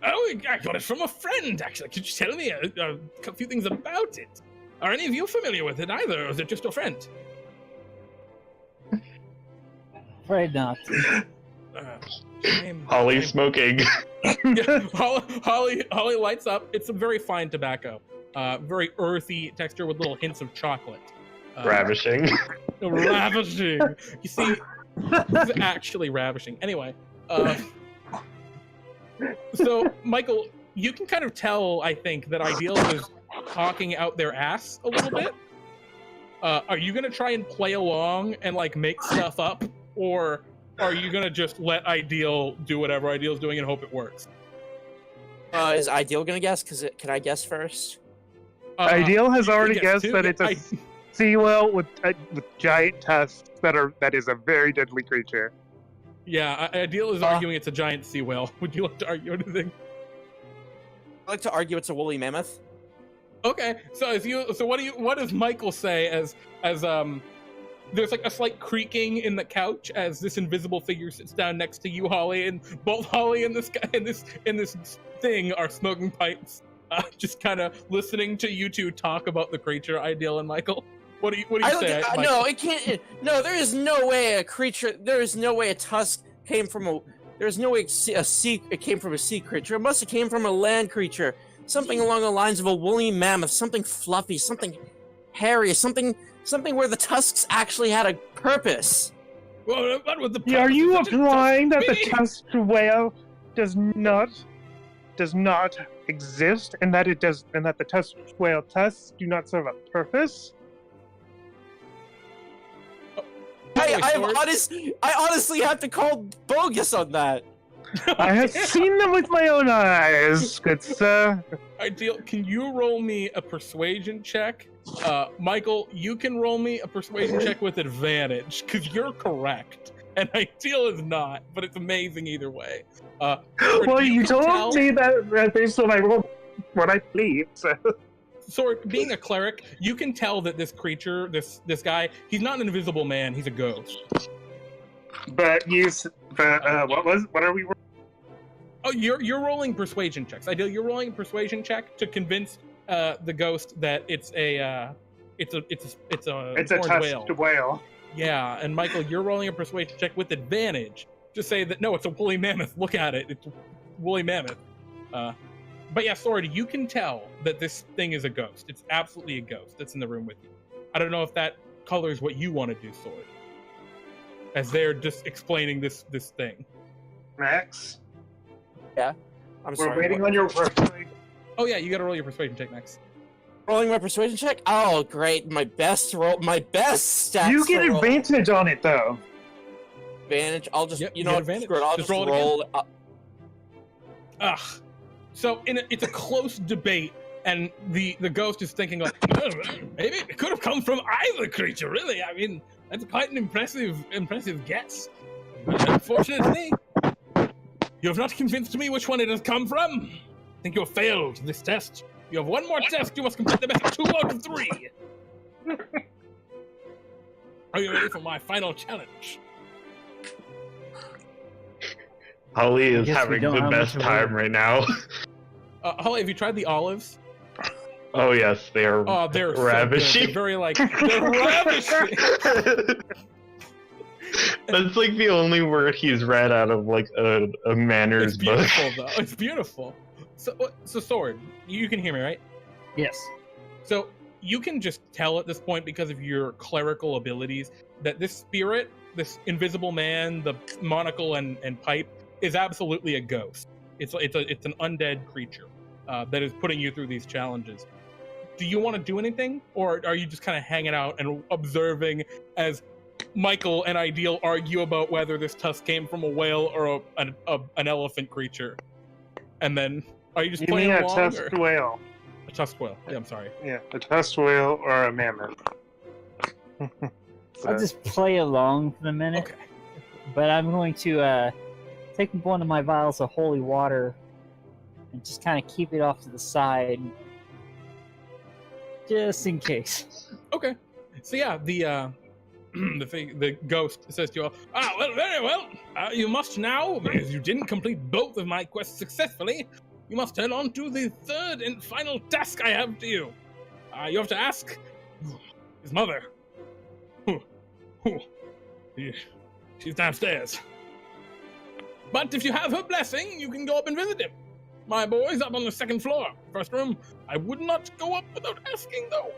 Oh, I got it from a friend, actually. Could you tell me a few things about it? Are any of you familiar with it either, or is it just a friend? Afraid not. Holly smoking. Holly lights up. It's a very fine tobacco. Very earthy texture with little hints of chocolate. Ravishing. Ravishing. You see, it's actually ravishing. Anyway, so Michael, you can kind of tell, I think, that Ideal is talking out their ass a little bit. Are you gonna try and play along and like make stuff up, or are you gonna just let Ideal do whatever Ideal's doing and hope it works? Is Ideal gonna guess? Can I guess first? Ideal has already guess guessed too. that it's a sea whale with giant tusks that is a very deadly creature. Yeah, Ideal is arguing it's a giant sea whale. Would you like to argue anything? I'd like to argue it's a woolly mammoth. Okay, so what does Michael say as there's like a slight creaking in the couch as this invisible figure sits down next to you, Holly, and both Holly and this guy in this thing are smoking pipes, just kind of listening to you two talk about the creature, Ideal and Michael. What do you say? No, it can't. No, there is no way a creature. There is no way a tusk came from a. There's no way it came from a sea creature. It must have came from a land creature. Something along the lines of a woolly mammoth. Something fluffy. Something hairy. Something where the tusks actually had a purpose. Well, what was the purpose? Are you of such a implying that the tusk? tusked whale does not exist, and that the tusked whale tusks do not serve a purpose? I honestly have to call bogus on that. I have seen them with my own eyes, good sir. Ideal, can you roll me a persuasion check? Michael, you can roll me a persuasion check with advantage, because you're correct. And Ideal is not, but it's amazing either way. Well, you told me that based on what I believe, so... So, being a cleric, you can tell that this creature, this guy, he's not an invisible man, he's a ghost. But what are we? Oh, you're rolling persuasion checks. Ideal, you're rolling a persuasion check to convince the ghost that it's a tusked whale. Yeah, and Michael, you're rolling a persuasion check with advantage to say that no, it's a woolly mammoth. Look at it, it's a woolly mammoth. But yeah, Sword, you can tell that this thing is a ghost. It's absolutely a ghost that's in the room with you. I don't know if that colors what you want to do, Sword. As they're just explaining this thing. Max? Yeah? We're waiting on your persuasion. Oh yeah, you gotta roll your persuasion check next. Rolling my persuasion check? Oh, great. My best stats. You get advantage on it, though. Advantage? I'll just, Yep, you know what, screw it, I'll just roll it up. Ugh. So it's a close debate, and the ghost is thinking like, oh, maybe it could have come from either creature. Really, I mean, that's quite an impressive guess. But unfortunately, you have not convinced me which one it has come from. I think you have failed this test. You have one more test. You must complete the best 2 out of 3. Are you ready for my final challenge? Holly is having the best time right now. Holly, have you tried the olives? Oh yes, they are. Oh, they're ravishing. So they're ravishing. That's like the only word he's read out of like a manners book. It's beautiful, though. It's beautiful. So Sword, you can hear me, right? Yes. So you can just tell at this point, because of your clerical abilities, that this spirit, this invisible man, the monocle and pipe, is absolutely a ghost. It's an undead creature that is putting you through these challenges. Do you want to do anything, or are you just kind of hanging out and observing as Michael and Ideal argue about whether this tusk came from a whale or an elephant creature? And then Are you just You playing mean a along? tusked whale? A tusked whale. Yeah, I'm sorry. Yeah, a tusked whale or a mammoth. I'll just play along for the minute. Okay. But I'm going to take one of my vials of holy water and just kind of keep it off to the side, just in case. Okay. So yeah, the the ghost says to you all, well, very well. You must now, as you didn't complete both of my quests successfully, you must head on to the third and final task I have to you. You have to ask his mother. She's downstairs. But if you have her blessing, you can go up and visit him. My boy's up on the second floor, first room. I would not go up without asking, though.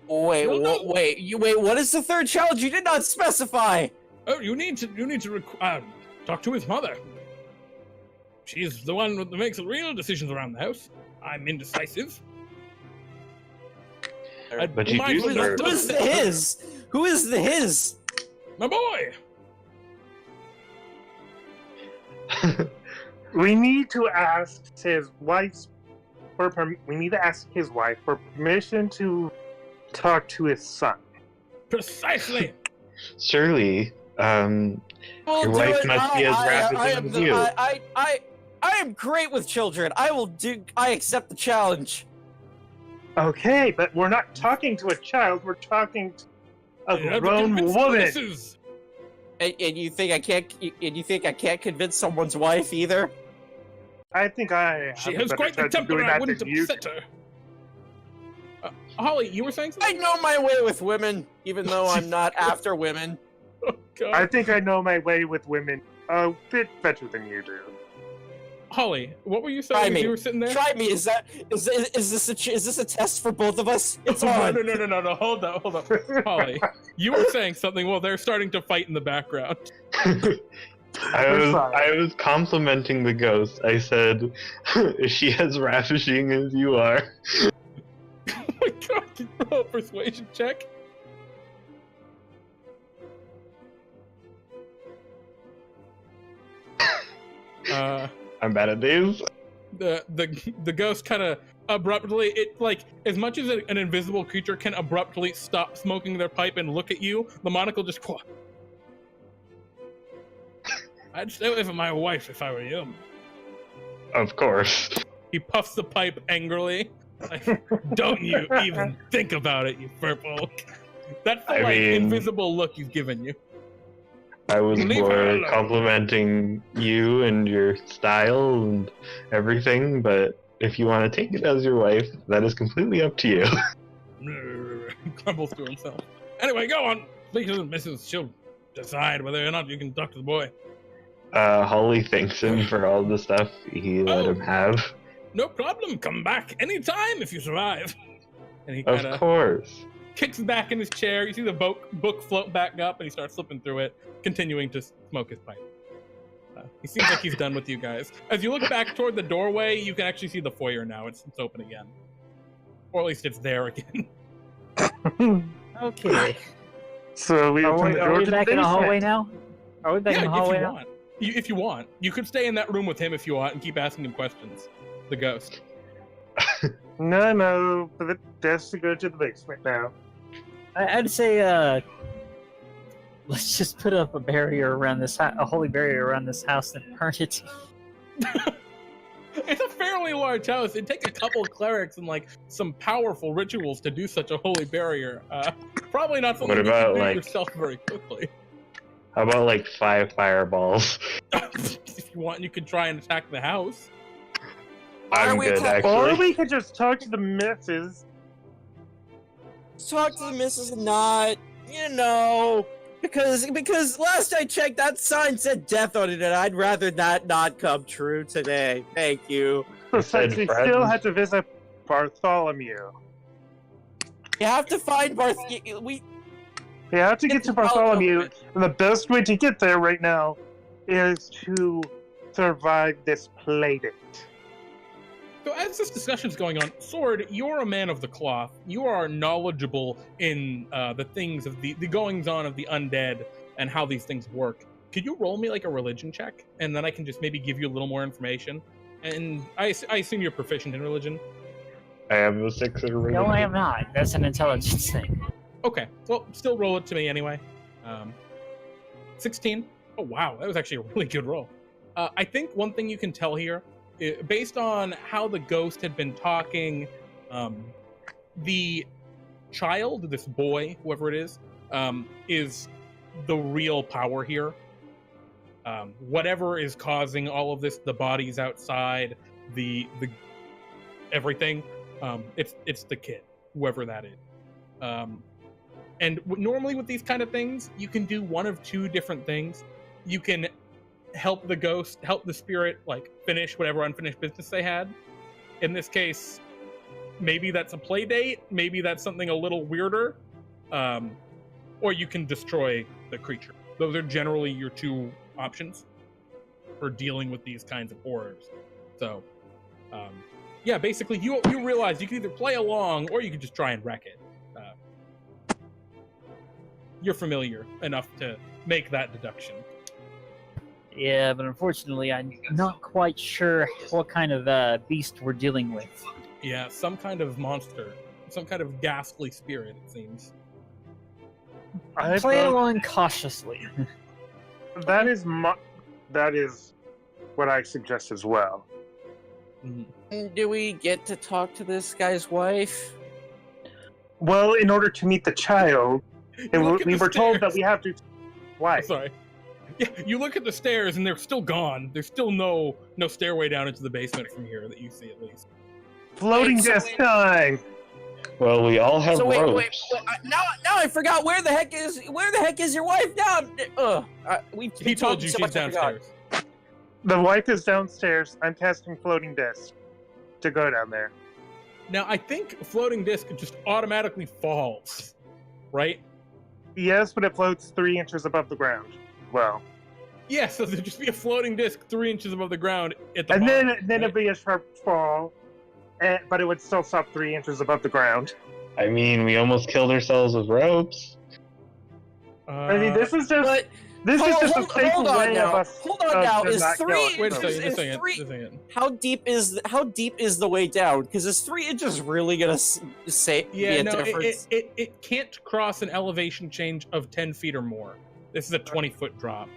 Wait, No. wait, what is the third challenge? You did not specify! Oh, you need to talk to his mother. She's the one that makes the real decisions around the house. I'm indecisive. But you do serve. Who is the his? Who is the his? My boy! We need to ask his wife's we need to ask his wife for permission to talk to his son. Precisely! Surely, your wife must be as rapid as you. I am great with children. I accept the challenge. Okay, but we're not talking to a child, we're talking to a You have to grown convince the woman. missus. And you think I can't? And you think I can't convince someone's wife either? I think I She have has a better quite the chance of temper, doing I that wouldn't than you upset her. Holly, you were saying I something? know my way with women, even though I'm not after women. Oh, God. I think I know my way with women a bit better than you do. Holly, what were you Try saying as me. you were sitting there? Try me. Is this a test for both of us? It's no, on. no. Hold up. Holly, you were saying something while they're starting to fight in the background. I was complimenting the ghost. I said, "Is she as ravishing as you are?" Oh my God, can you roll a persuasion check? I'm bad at these. The ghost kind of abruptly, it like as much as an invisible creature can abruptly stop smoking their pipe and look at you, the monocle just. I'd stay away from my wife if I were you. Of course. He puffs the pipe angrily. Like, don't you even think about it, you purple. That's the invisible look he's given you. I was Leave her more alone. complimenting you and your style and everything, but if you want to take it as your wife, that is completely up to you. He grumbles to himself. Anyway, go on. Speak to the missus. She'll decide whether or not you can talk to the boy. Holly thanks him for all the stuff he let him have. No problem. Come back anytime if you survive. And he Of kind of course. kicks back in his chair. You see the book float back up, and he starts flipping through it, continuing to smoke his pipe. He seems like he's done with you guys. As you look back toward the doorway, you can actually see the foyer now. It's open again. Or at least it's there again. Okay. So we open the Are door we to the back in the basement. hallway now? Are we back in the if hallway you now? want. If you want. You could stay in that room with him if you want and keep asking him questions. The ghost. No, but that's to go to the basement now. I'd say, let's just put up a barrier around this, a holy barrier around this house and burn it. It's a fairly large house. It'd take a couple of clerics and like some powerful rituals to do such a holy barrier. Probably not something What you about, can do like- yourself very quickly. How about like 5 fireballs? If you want, you could try and attack the house. I'm good, Or actually. we could just talk to the missus. Talk to the missus and not, because last I checked, that sign said death on it, and I'd rather that not come true today. Thank you. Besides, said we friends. still have to visit Bartholomew. You have to find We have to get to Bartholomew, and the best way to get there right now is to survive this plague. So as this discussion's going on, Sword, you're a man of the cloth. You are knowledgeable in the things of the goings-on of the undead and how these things work. Could you roll me like a religion check? And then I can just maybe give you a little more information. And I assume you're proficient in religion. I have a 6 in religion. No, I am not. That's an intelligence thing. Okay, well, still roll it to me anyway. 16. Oh, wow, that was actually a really good roll. I think one thing you can tell here, based on how the ghost had been talking, the child, this boy, whoever it is the real power here. Whatever is causing all of this, the bodies outside, the everything, it's the kid, whoever that is. And normally with these kind of things, you can do one of two different things. You can help the ghost, help the spirit, like, finish whatever unfinished business they had. In this case, maybe that's a play date, maybe that's something a little weirder, or you can destroy the creature. Those are generally your two options for dealing with these kinds of horrors. So, yeah, basically, you realize you can either play along or you can just try and wreck it. You're familiar enough to make that deduction. Yeah, but unfortunately, I'm not quite sure what kind of beast we're dealing with. Yeah, some kind of monster. Some kind of ghastly spirit, it seems. Play along cautiously. That is what I suggest as well. Mm-hmm. Do we get to talk to this guy's wife? Well, in order to meet the child, we were told that we have to. Why? Sorry. Yeah, you look at the stairs and they're still gone. There's still no stairway down into the basement from here that you see, at least. Floating desk time. Well, we all have ropes. Wait, now I forgot where the heck is your wife now? He told you she's downstairs. The wife is downstairs. I'm casting floating disc to go down there. Now, I think floating disc just automatically falls, right? Yes, but it floats 3 inches above the ground. Well. Yeah, so there'd just be a floating disc 3 inches above the ground at the and bottom. then it'd be a sharp fall, but it would still stop 3 inches above the ground. I mean, we almost killed ourselves with ropes. I mean, this is just a safe way of us. Hold on now. Is not three? Wait a second, is just three? a second. How deep is the way down? Because is 3 inches really gonna say be a difference? It can't cross an elevation change of 10 feet or more. This is a 20-foot drop.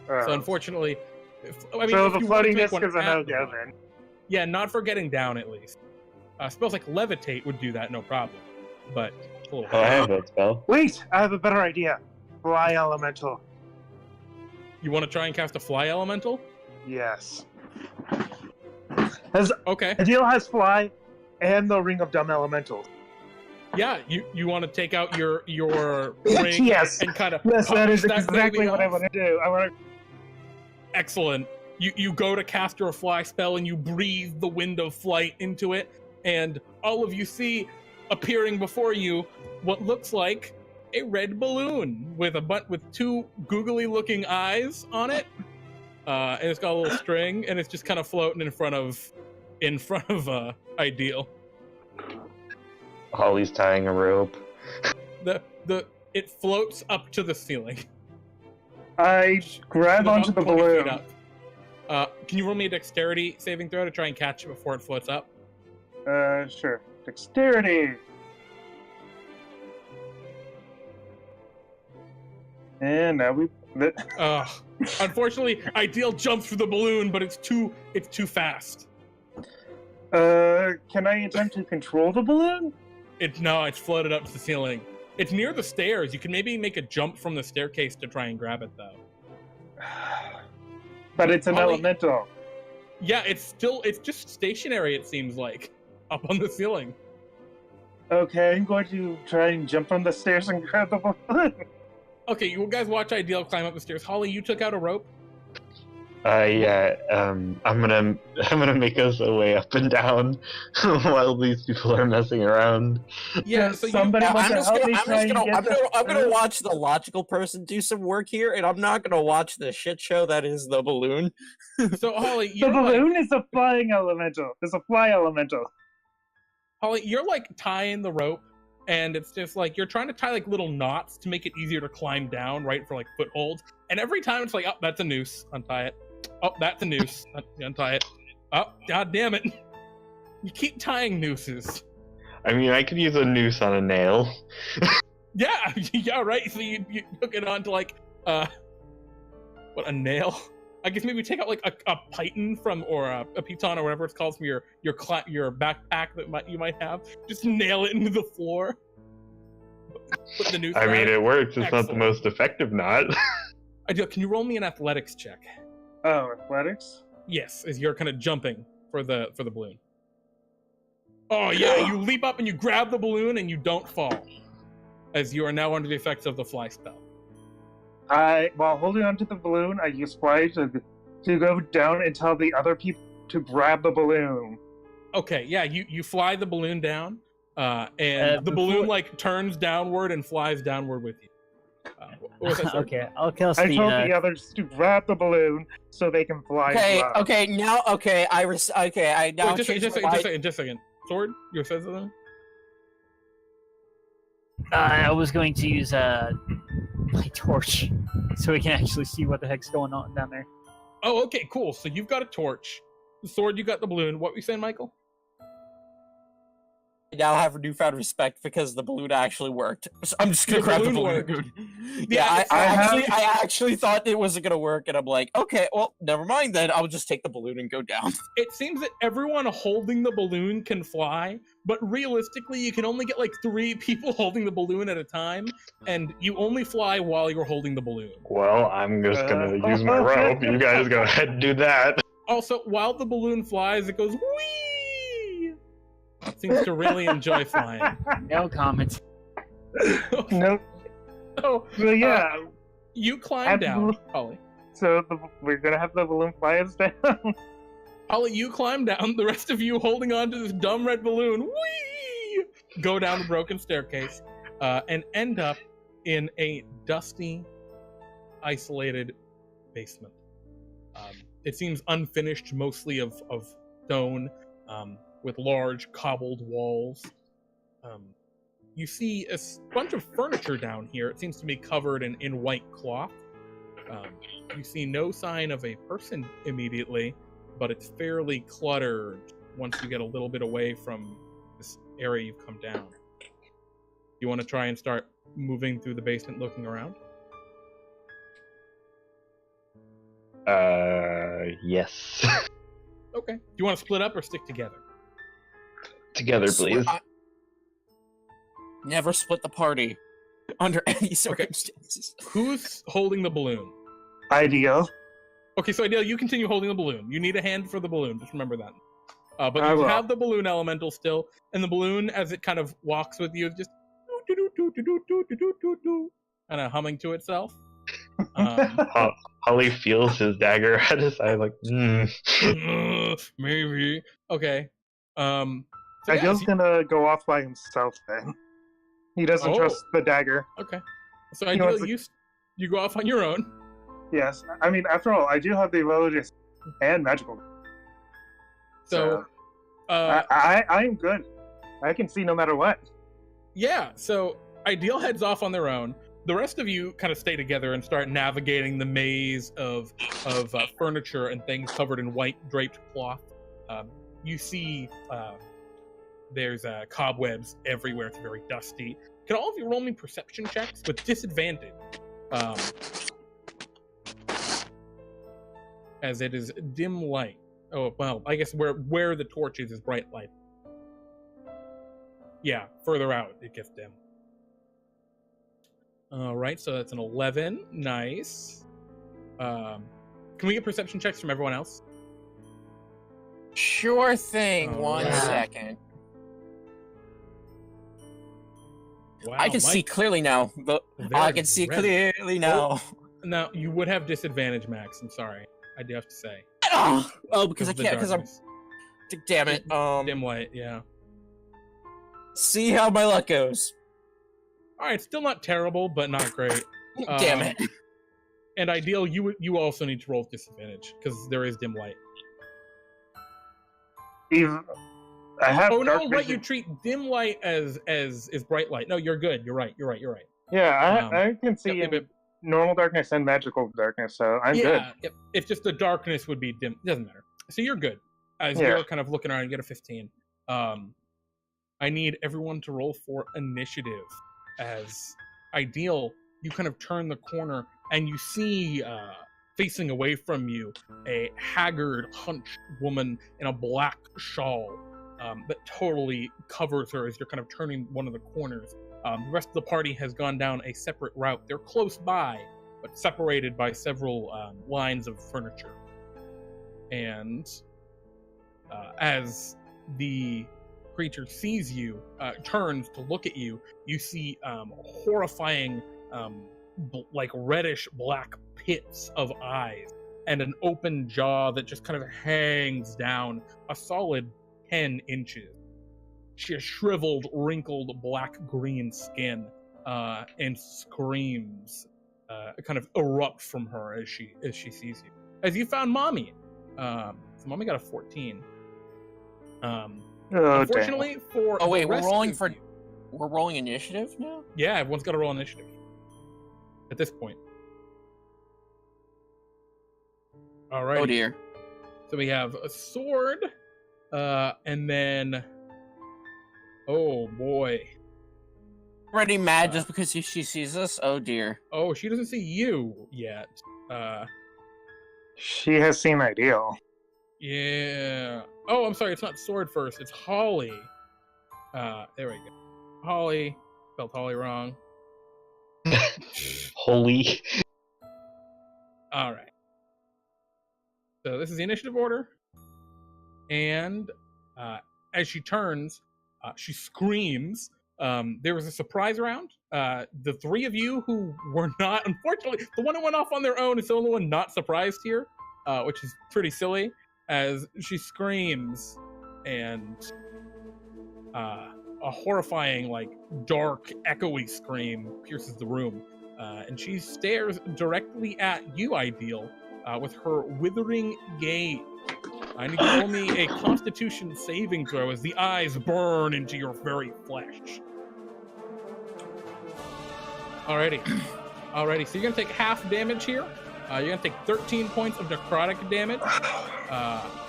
So unfortunately, so the floating disc is a no-go then. Yeah, not for getting down at least. Spells like levitate would do that, no problem. But it's a little Oh, I have that spell. Wait, I have a better idea. Fly elemental. You want to try and cast a fly elemental? Yes. Okay. Adil has fly and the ring of dumb elementals. Yeah, you want to take out your ring Yes. and kind of Yes, that is that exactly baby what I off? want to do. Excellent. You go to cast your fly spell and you breathe the wind of flight into it, and all of you see appearing before you what looks like a red balloon with two googly looking eyes on it. And it's got a little string, and it's just kind of floating in front of Ideal. Holly's tying a rope. It floats up to the ceiling. I grab About onto the 20 feet balloon. up. Can you roll me a dexterity saving throw to try and catch it before it floats up? Sure. Dexterity. And now we. Unfortunately, Ideal jumps for the balloon, but it's too fast. Can I attempt to control the balloon? It's floated up to the ceiling. It's near the stairs. You can maybe make a jump from the staircase to try and grab it, though. But it's an Holly- elemental. Yeah, it's just stationary, it seems like, up on the ceiling. Okay, I'm going to try and jump from the stairs and grab the balloon. Okay, you guys watch Ideal climb up the stairs. Holly, you took out a rope? Yeah, I'm gonna make us a way up and down while these people are messing around. Yeah, so somebody I'm wants to help me try and get I'm gonna watch the logical person do some work here, and I'm not gonna watch the shit show that is the balloon. So Holly, The you're balloon is a flying elemental. It's a fly elemental. Holly, you're like tying the rope, and it's just like you're trying to tie like little knots to make it easier to climb down, right, for like footholds. And every time it's like, oh, that's a noose, untie it. Oh, that's a noose, untie it. Oh, god damn it. You keep tying nooses. I mean, I could use a noose on a nail. Yeah, yeah, right. So you hook it onto like what, a nail? I guess maybe take out like a python from, or a piton or whatever it's called from your backpack that you might have. Just nail it into the floor. Put the noose. I mean, it works. It's not the Excellent. most effective knot. Can you roll me an athletics check? Oh, athletics? Yes, as you're kind of jumping for the balloon. Oh yeah, you leap up and you grab the balloon and you don't fall, as you are now under the effects of the fly spell. While holding onto the balloon, I use fly to go down and tell the other people to grab the balloon. Okay, yeah, you fly the balloon down, and the balloon like turns downward and flies downward with you. What was that, sorry? Okay, I'll cast I the. told the others to grab the balloon so they can fly. Okay, now, I now Wait, just change a second. Sword, you said something? I was going to use my torch so we can actually see what the heck's going on down there. Oh, okay, cool. So you've got a torch. The sword, you got the balloon. What were you saying, Michael? I now have a newfound respect because the balloon actually worked. So I'm just gonna The grab the balloon balloon. worked. Dude. Yeah, I actually thought it wasn't gonna work, and I'm like, okay, well, never mind then. I'll just take the balloon and go down. It seems that everyone holding the balloon can fly, but realistically, you can only get like 3 people holding the balloon at a time, and you only fly while you're holding the balloon. Well, I'm just gonna use my rope. You guys go ahead and do that. Also, while the balloon flies, it goes whee. It seems to really enjoy flying. No comment. No. Oh, Well, yeah. you climb down, Holly. So we're gonna have the balloon fly us down. Holly, you climb down. The rest of you holding on to this dumb red balloon, whee! Go down the broken staircase, and end up in a dusty, isolated basement. It seems unfinished, mostly of stone, with large cobbled walls. You see a bunch of furniture down here. It seems to be covered in white cloth. You see no sign of a person immediately, but it's fairly cluttered once you get a little bit away from this area you've come down. You want to try and start moving through the basement looking around? Yes. Okay. Do you want to split up or stick together? Together, please. Never split the party under any circumstances. Who's holding the balloon? Ideal. Okay, so Ideal, you continue holding the balloon. You need a hand for the balloon. Just remember that. But I you will. have the balloon elemental still, and the balloon, as it kind of walks with you, is just kind of humming to itself. Holly feels his dagger at his side, like, maybe. Okay. So yeah, Ideal's gonna go off by himself then. He doesn't trust the dagger. Okay. So He Ideal, wants you go off on your own. Yes. I mean, after all, I do have the ability and magical. So, I'm good. I can see no matter what. yeah. So Ideal heads off on their own. The rest of you kind of stay together and start navigating the maze of furniture and things covered in white draped cloth. You see there's cobwebs everywhere. It's very dusty. Can all of you roll me perception checks with disadvantage? As it is dim light. Oh, well, I guess where the torch is bright light. Yeah, further out it gets dim. All right, so that's an 11. Nice. Can we get perception checks from everyone else? Sure thing. One Alright. second. Wow, I can see clearly now. I can see clearly now. Now, you would have disadvantage, Max. I'm sorry. I do have to say. Oh, because I of the can't. Because I'm. darkness. Damn it. Dim light, yeah. See how my luck goes. All right, still not terrible, but not great. Damn it. And Ideal, you also need to roll with disadvantage because there is dim light. I have. Oh no, dark right? vision. You treat dim light as bright light. No, you're good. You're right. Yeah, I can see Yep, in normal darkness and magical darkness, so I'm good. Yep. If just the darkness would be dim, it doesn't matter. So you're good. as Yeah. you're kind of looking around, you get a 15. I need everyone to roll for initiative. As ideal, you kind of turn the corner and you see facing away from you a haggard, hunched woman in a black shawl that totally covers her as you're kind of turning one of the corners. The rest of the party has gone down a separate route. They're close by, but separated by several lines of furniture. And as the creature sees you, turns to look at you, you see horrifying, like reddish black pits of eyes and an open jaw that just kind of hangs down a solid 10 inches. She has shriveled, wrinkled, black-green skin, and screams kind of erupt from her as she sees you. As you found Mommy. So Mommy got a 14. Unfortunately, for Oh wait, the we're rest rolling of for. you- We're rolling initiative now. Yeah, everyone's got to roll initiative at this point. All right. Oh dear. So we have a sword, and then, oh boy. Already mad just because she sees us. Oh dear. Oh, she doesn't see you yet. She has seen Ideal. Yeah. Oh, I'm sorry. It's not sword first. It's Holly. There we go. Holly. Spelled Holly wrong. Holy. All right. So this is the initiative order. And as she turns, she screams. There was a surprise round. The three of you who were not, unfortunately, the one who went off on their own is the only one not surprised here, which is pretty silly, as she screams and a horrifying, like, dark, echoey scream pierces the room. And she stares directly at you, Ideal, with her withering gaze. I need you to roll me a Constitution saving throw as the eyes burn into your very flesh. Alrighty. So you're gonna take half damage here. You're gonna take 13 points of necrotic damage.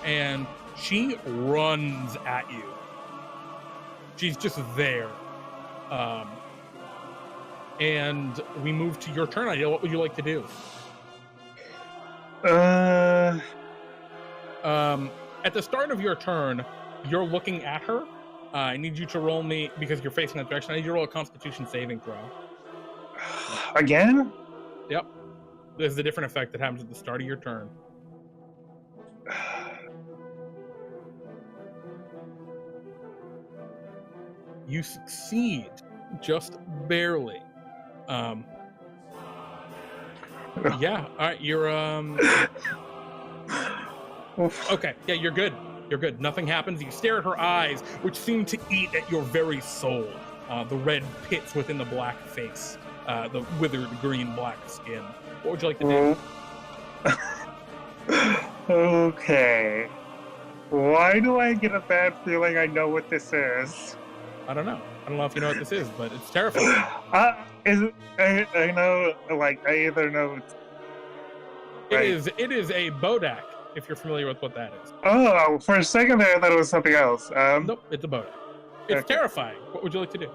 And she runs at you. She's just there. And we move to your turn, Ideal. What would you like to do? At the start of your turn, you're looking at her. I need you to roll me, because you're facing that direction, I need you to roll a Constitution saving throw. Again? Yep. This is a different effect that happens at the start of your turn. You succeed, just barely. Yeah, alright, you're, okay, yeah, you're good. You're good. Nothing happens. You stare at her eyes, which seem to eat at your very soul. The red pits within the black face. The withered green black skin. What would you like to do? Okay. Why do I get a bad feeling I know what this is? I don't know. I don't know if you know what this is, but it's terrifying. I know, like, I either know... It is a Bodak, if you're familiar with what that is. Oh, for a second there, I thought it was something else. Nope, it's a Bodak. It's Okay. terrifying. What would you like to do?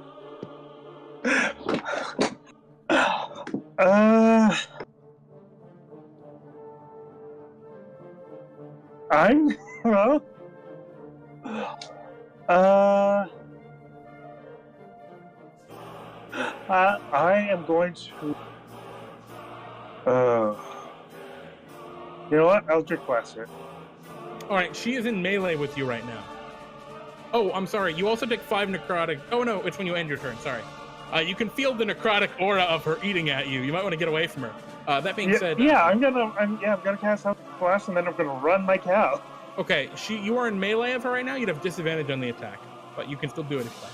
I'm... Well... I am going to... You know what? Eldritch Blast it. Alright, she is in melee with you right now. Oh, I'm sorry. You also take 5 necrotic... Oh, no, it's when you end your turn. Sorry. You can feel the necrotic aura of her eating at you. You might want to get away from her. That being said... I'm gonna cast Eldritch Blast, and then I'm gonna run my cow. Okay, you are in melee of her right now. You'd have disadvantage on the attack, but you can still do it if you like.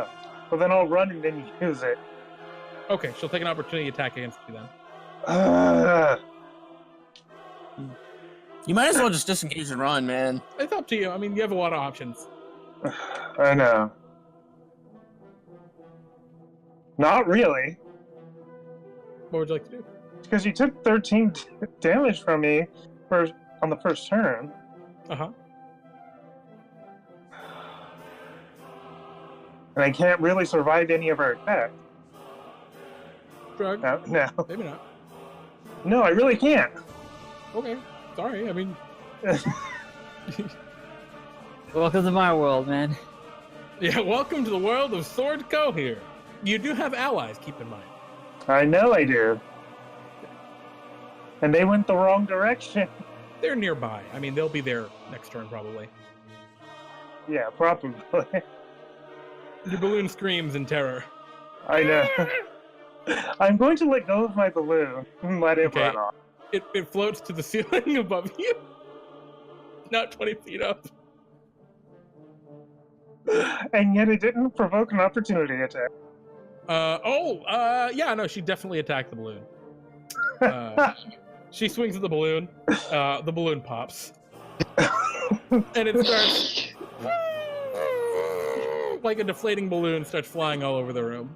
Oh. Well, then I'll run and then use it. Okay, she'll take an opportunity attack against you then. You might as well just disengage and run, man. It's up to you. I mean, you have a lot of options. I know. Not really. What would you like to do? Because you took 13 damage from me on the first turn. Uh-huh. And I can't really survive any of her attacks. Shrug. No. Maybe not. No, I really can't. Okay. Sorry. I mean, Welcome to my world, man. yeah. Welcome to the world of Sword Coheir. You do have allies. Keep in mind. I know I do. And they went the wrong direction. They're nearby. I mean, they'll be there next turn probably. Yeah, probably. Your balloon screams in terror. I know. I'm going to let go of my balloon and let it Okay. run off. It floats to the ceiling above you. Not 20 feet up. And yet it didn't provoke an opportunity attack. Yeah, no, she definitely attacked the balloon. She swings at the balloon. The balloon pops. And it starts... like a deflating balloon starts flying all over the room.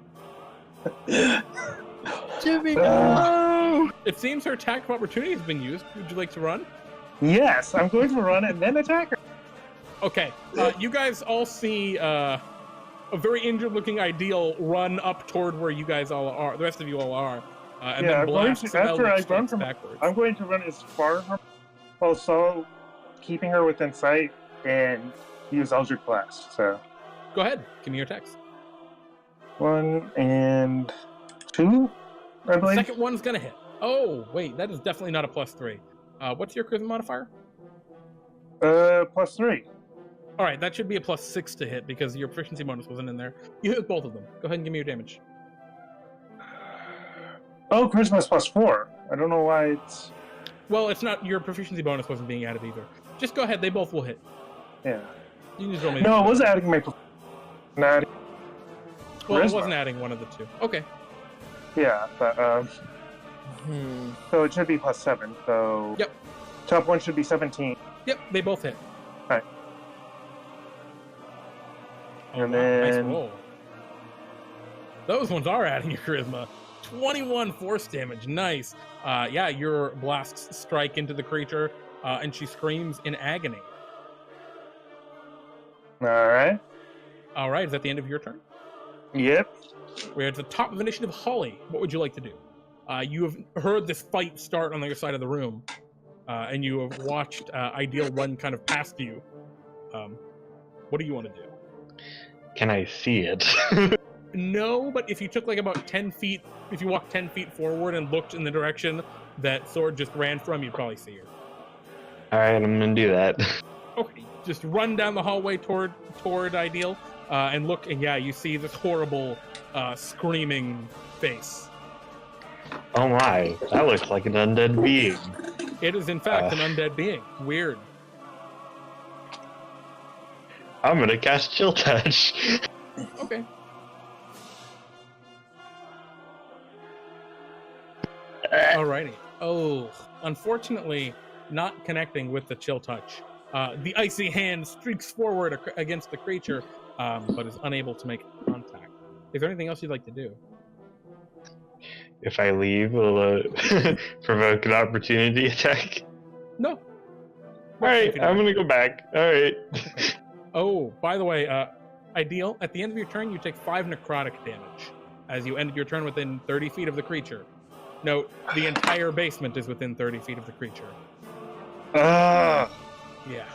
Jimmy, no! It seems her attack of opportunity has been used. Would you like to run? Yes, I'm going to run and then attack her. Okay, you guys all see a very injured-looking Ideal run up toward where you guys all are. The rest of you all are, and Yeah, then I'm going blasts to- of after eldritch I run strikes from- backwards. I'm going to run as far from also keeping her within sight and use Eldritch Blast. So Go ahead, give me your attacks. 1 and 2, I believe. Second one's gonna hit. Oh, wait, that is definitely not a +3. What's your charisma modifier? +3. All right, that should be a +6 to hit because your proficiency bonus wasn't in there. You hit both of them. Go ahead and give me your damage. Oh, Charisma's +4. I don't know why it's. Well, it's not, your proficiency bonus wasn't being added either. Just go ahead, they both will hit. Yeah. You can just roll me. No, I was adding my. Not. Well, it charisma. wasn't adding one of the two. Okay. Yeah, but so it should be +7. So. Yep. Top one should be 17. Yep, they both hit. Alright. Oh, And wow, nice then- roll. Those ones are adding your charisma. 21 force damage. Nice. Yeah, your blasts strike into the creature, and she screams in agony. All right. All right, is that the end of your turn? Yep. We're at the top of initiative. Holly, what would you like to do? You have heard this fight start on the other side of the room, and you have watched Ideal run kind of past you. What do you want to do? Can I see it? No, but if you took like about 10 feet, if you walked 10 feet forward and looked in the direction that Sword just ran from, you'd probably see her. Alright, I'm gonna do that. Okay, just run down the hallway toward Ideal, and look, and yeah, you see this horrible, screaming face. Oh my, that looks like an undead being. It is, in fact, an undead being. Weird. I'm gonna cast Chill Touch. Okay. Alrighty. Oh, unfortunately, not connecting with the chill touch. The icy hand streaks forward against the creature, but is unable to make contact. Is there anything else you'd like to do? If I leave, will it provoke an opportunity attack? No. Alright, I'm gonna go back. Alright. Oh, by the way, Ideal, at the end of your turn, you take 5 necrotic damage, as you ended your turn within 30 feet of the creature. Note, the entire basement is within 30 feet of the creature. Ah. Yeah.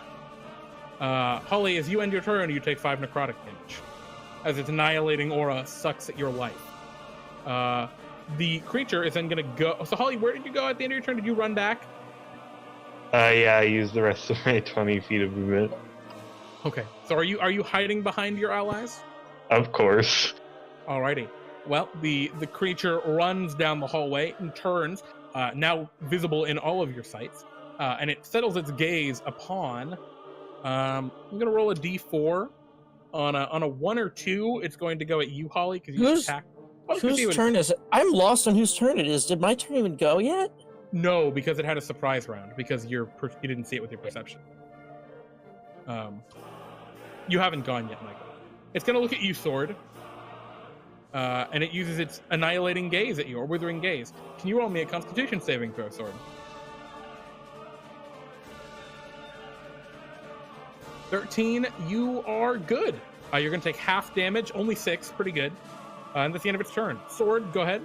Holly, as you end your turn, you take 5 necrotic damage, as its annihilating aura sucks at your life. The creature is then gonna go... So, Holly, where did you go at the end of your turn? Did you run back? Yeah, I used the rest of my 20 feet of movement. Okay. So are you hiding behind your allies? Of course. Alrighty. Well, the creature runs down the hallway and turns, now visible in all of your sights, and it settles its gaze upon. I'm gonna roll a d4. On a 1 or 2, it's going to go at you, Holly, because you attack. Whose turn is it? I'm lost on whose turn it is. Did my turn even go yet? No, because it had a surprise round, because you didn't see it with your perception. You haven't gone yet, Michael. It's gonna look at you, Sword. And it uses its annihilating gaze at you, or withering gaze. Can you roll me a Constitution saving throw, Sword? 13, you are good. You're going to take half damage, only 6, pretty good. And that's the end of its turn. Sword, go ahead.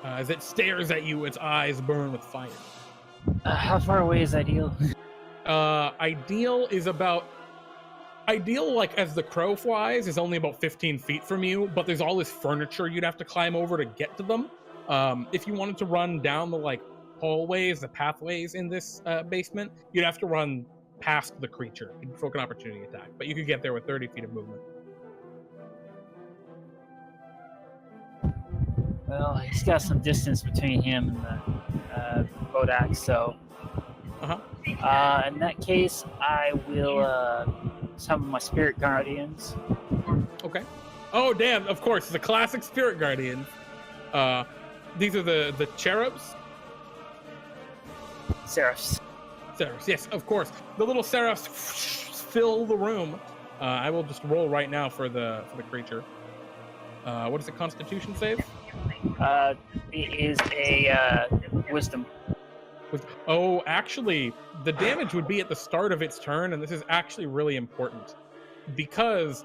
As it stares at you, its eyes burn with fire. How far away is Ideal? Ideal is about... Ideal, like, as the crow flies, is only about 15 feet from you, but there's all this furniture you'd have to climb over to get to them. If you wanted to run down the, like, hallways, the pathways in this basement, you'd have to run past the creature. You'd provoke an opportunity attack, but you could get there with 30 feet of movement. Well, he's got some distance between him and the Bodak, so... in that case, I will summon my Spirit Guardians. Okay. Oh, damn, of course, the classic Spirit Guardians. These are the cherubs? Seraphs. Seraphs, yes, of course. The little seraphs fill the room. I will just roll right now for the creature. What is the Constitution save? It is a Wisdom. Oh, actually, the damage would be at the start of its turn, and this is actually really important. Because,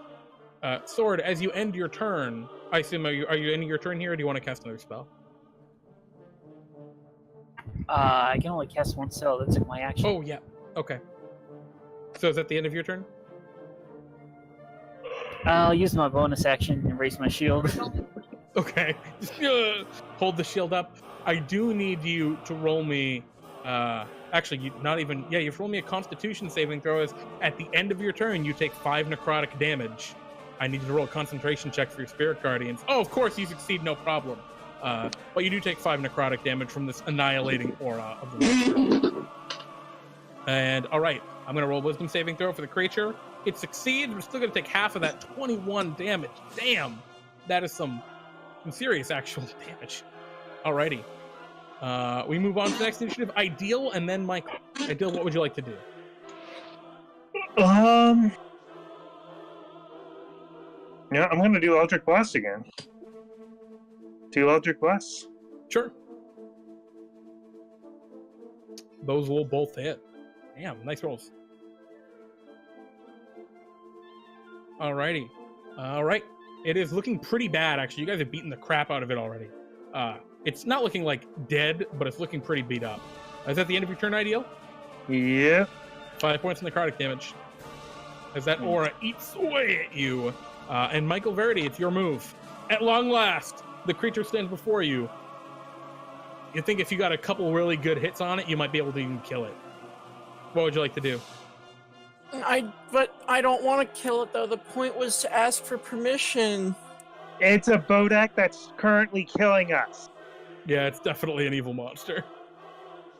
Sword, as you end your turn, I assume, are you ending your turn here, or do you want to cast another spell? I can only cast one spell. That's my action. Oh, yeah. Okay. So is that the end of your turn? I'll use my bonus action and raise my shield. Okay. Just hold the shield up. I do need you to roll me... actually, you have to roll me a Constitution saving throw. As at the end of your turn, you take 5 necrotic damage. I need you to roll a concentration check for your Spirit Guardians. Oh, of course, you succeed, no problem. But you do take 5 necrotic damage from this annihilating aura of the monster. And, alright, I'm going to roll a Wisdom saving throw for the creature. It succeeds. We're still going to take half of that 21 damage. Damn! That is some serious actual damage. Alrighty. We move on to the next initiative. Ideal, and then Michael. Ideal, what would you like to do? Yeah, I'm gonna do Eldritch Blast again. 2 Eldritch Blasts. Sure. Those will both hit. Damn, nice rolls. Alrighty. Alright. It is looking pretty bad, actually. You guys have beaten the crap out of it already. It's not looking like dead, but it's looking pretty beat up. Is that the end of your turn, Ideal? Yeah. 5 points of necrotic damage. As that aura eats away at you. And Michael Verity, it's your move. At long last, the creature stands before you. You think if you got a couple really good hits on it, you might be able to even kill it. What would you like to do? But I don't want to kill it, though. The point was to ask for permission. It's a Bodak that's currently killing us. Yeah, it's definitely an evil monster.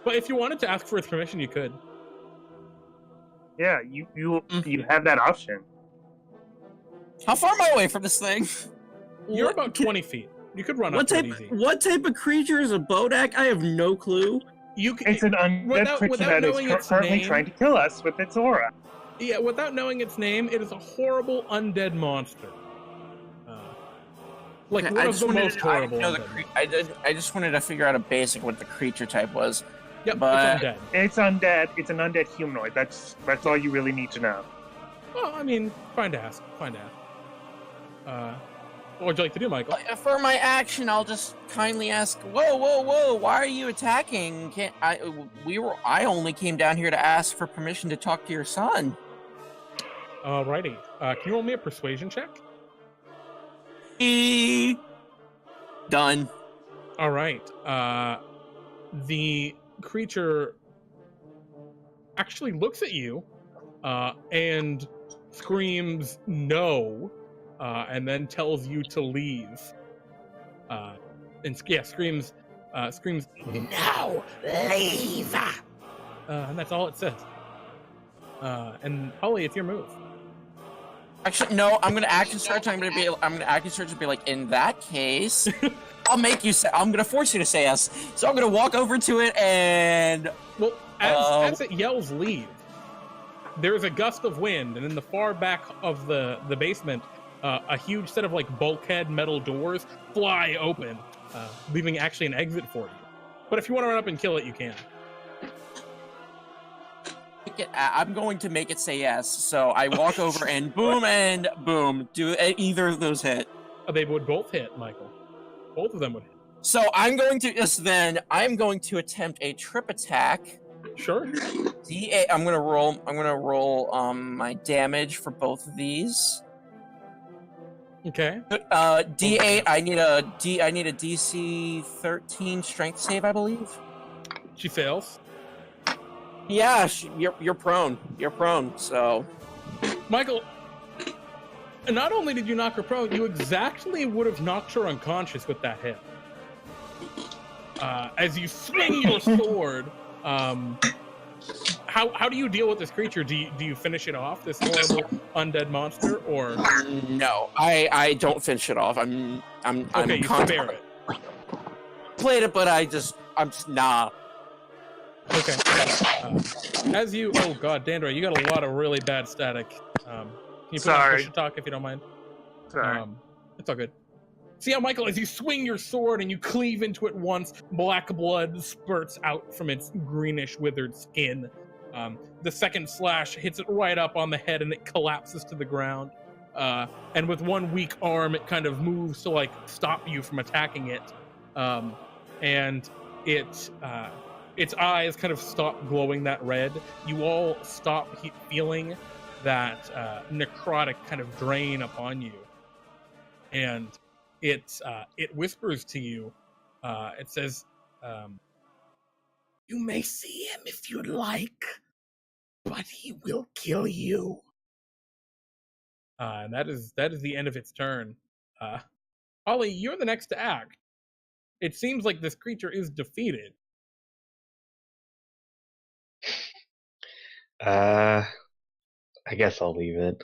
But if you wanted to ask for its permission, you could. Yeah, you have that option. How far am I away from this thing? You're about 20 feet. You could run up to it easy. What type of creature is a Bodak? I have no clue. It's an undead creature that is currently trying to kill us with its aura. Yeah, without knowing its name, it is a horrible undead monster. Like, one of the most horrible undead. I just wanted to figure out a basic what the creature type was. Yep, but... it's undead. It's an undead humanoid. That's all you really need to know. Well, I mean, fine to ask. What would you like to do, Michael? For my action, I'll just kindly ask, whoa, why are you attacking? I only came down here to ask for permission to talk to your son. Alrighty. Can you roll me a persuasion check? Done. Alright. The creature actually looks at you and screams no, and then tells you to leave. Screams no, leave. And that's all it says. And Holly, it's your move. Actually, no. I'm gonna action search. I'm gonna action search and be like, in that case, I'm gonna force you to say yes. So I'm gonna walk over to it and. Well, as it yells leave, there's a gust of wind, and in the far back of the basement, a huge set of like bulkhead metal doors fly open, leaving actually an exit for you. But if you want to run up and kill it, you can. I'm going to make it say yes. So I walk over and boom. Do either of those hit? They would both hit, Michael. Both of them would hit. So I'm going to attempt a trip attack. Sure. D8. I'm gonna roll my damage for both of these. Okay. D8. I need a DC 13 strength save, I believe. She fails. Yeah, you're prone. You're prone. So, Michael, not only did you knock her prone, you exactly would have knocked her unconscious with that hit. As you swing your sword, how do you deal with this creature? Do you finish it off, this horrible undead monster, or no? I don't finish it off. I'm okay. You spare it. Played it, but I'm just nah. Okay. As you, oh god, Dandra, you got a lot of really bad static. Can you put on push to talk if you don't mind? Sorry. It's all good. See how, Michael, as you swing your sword and you cleave into it once, black blood spurts out from its greenish, withered skin. The second slash hits it right up on the head and it collapses to the ground. And with one weak arm, it kind of moves to like stop you from attacking it. And its eyes kind of stop glowing that red. You all stop feeling that necrotic kind of drain upon you. And it whispers to you. It says, "You may see him if you'd like, but he will kill you." And that is the end of its turn. Ollie, you're the next to act. It seems like this creature is defeated. I guess I'll leave it.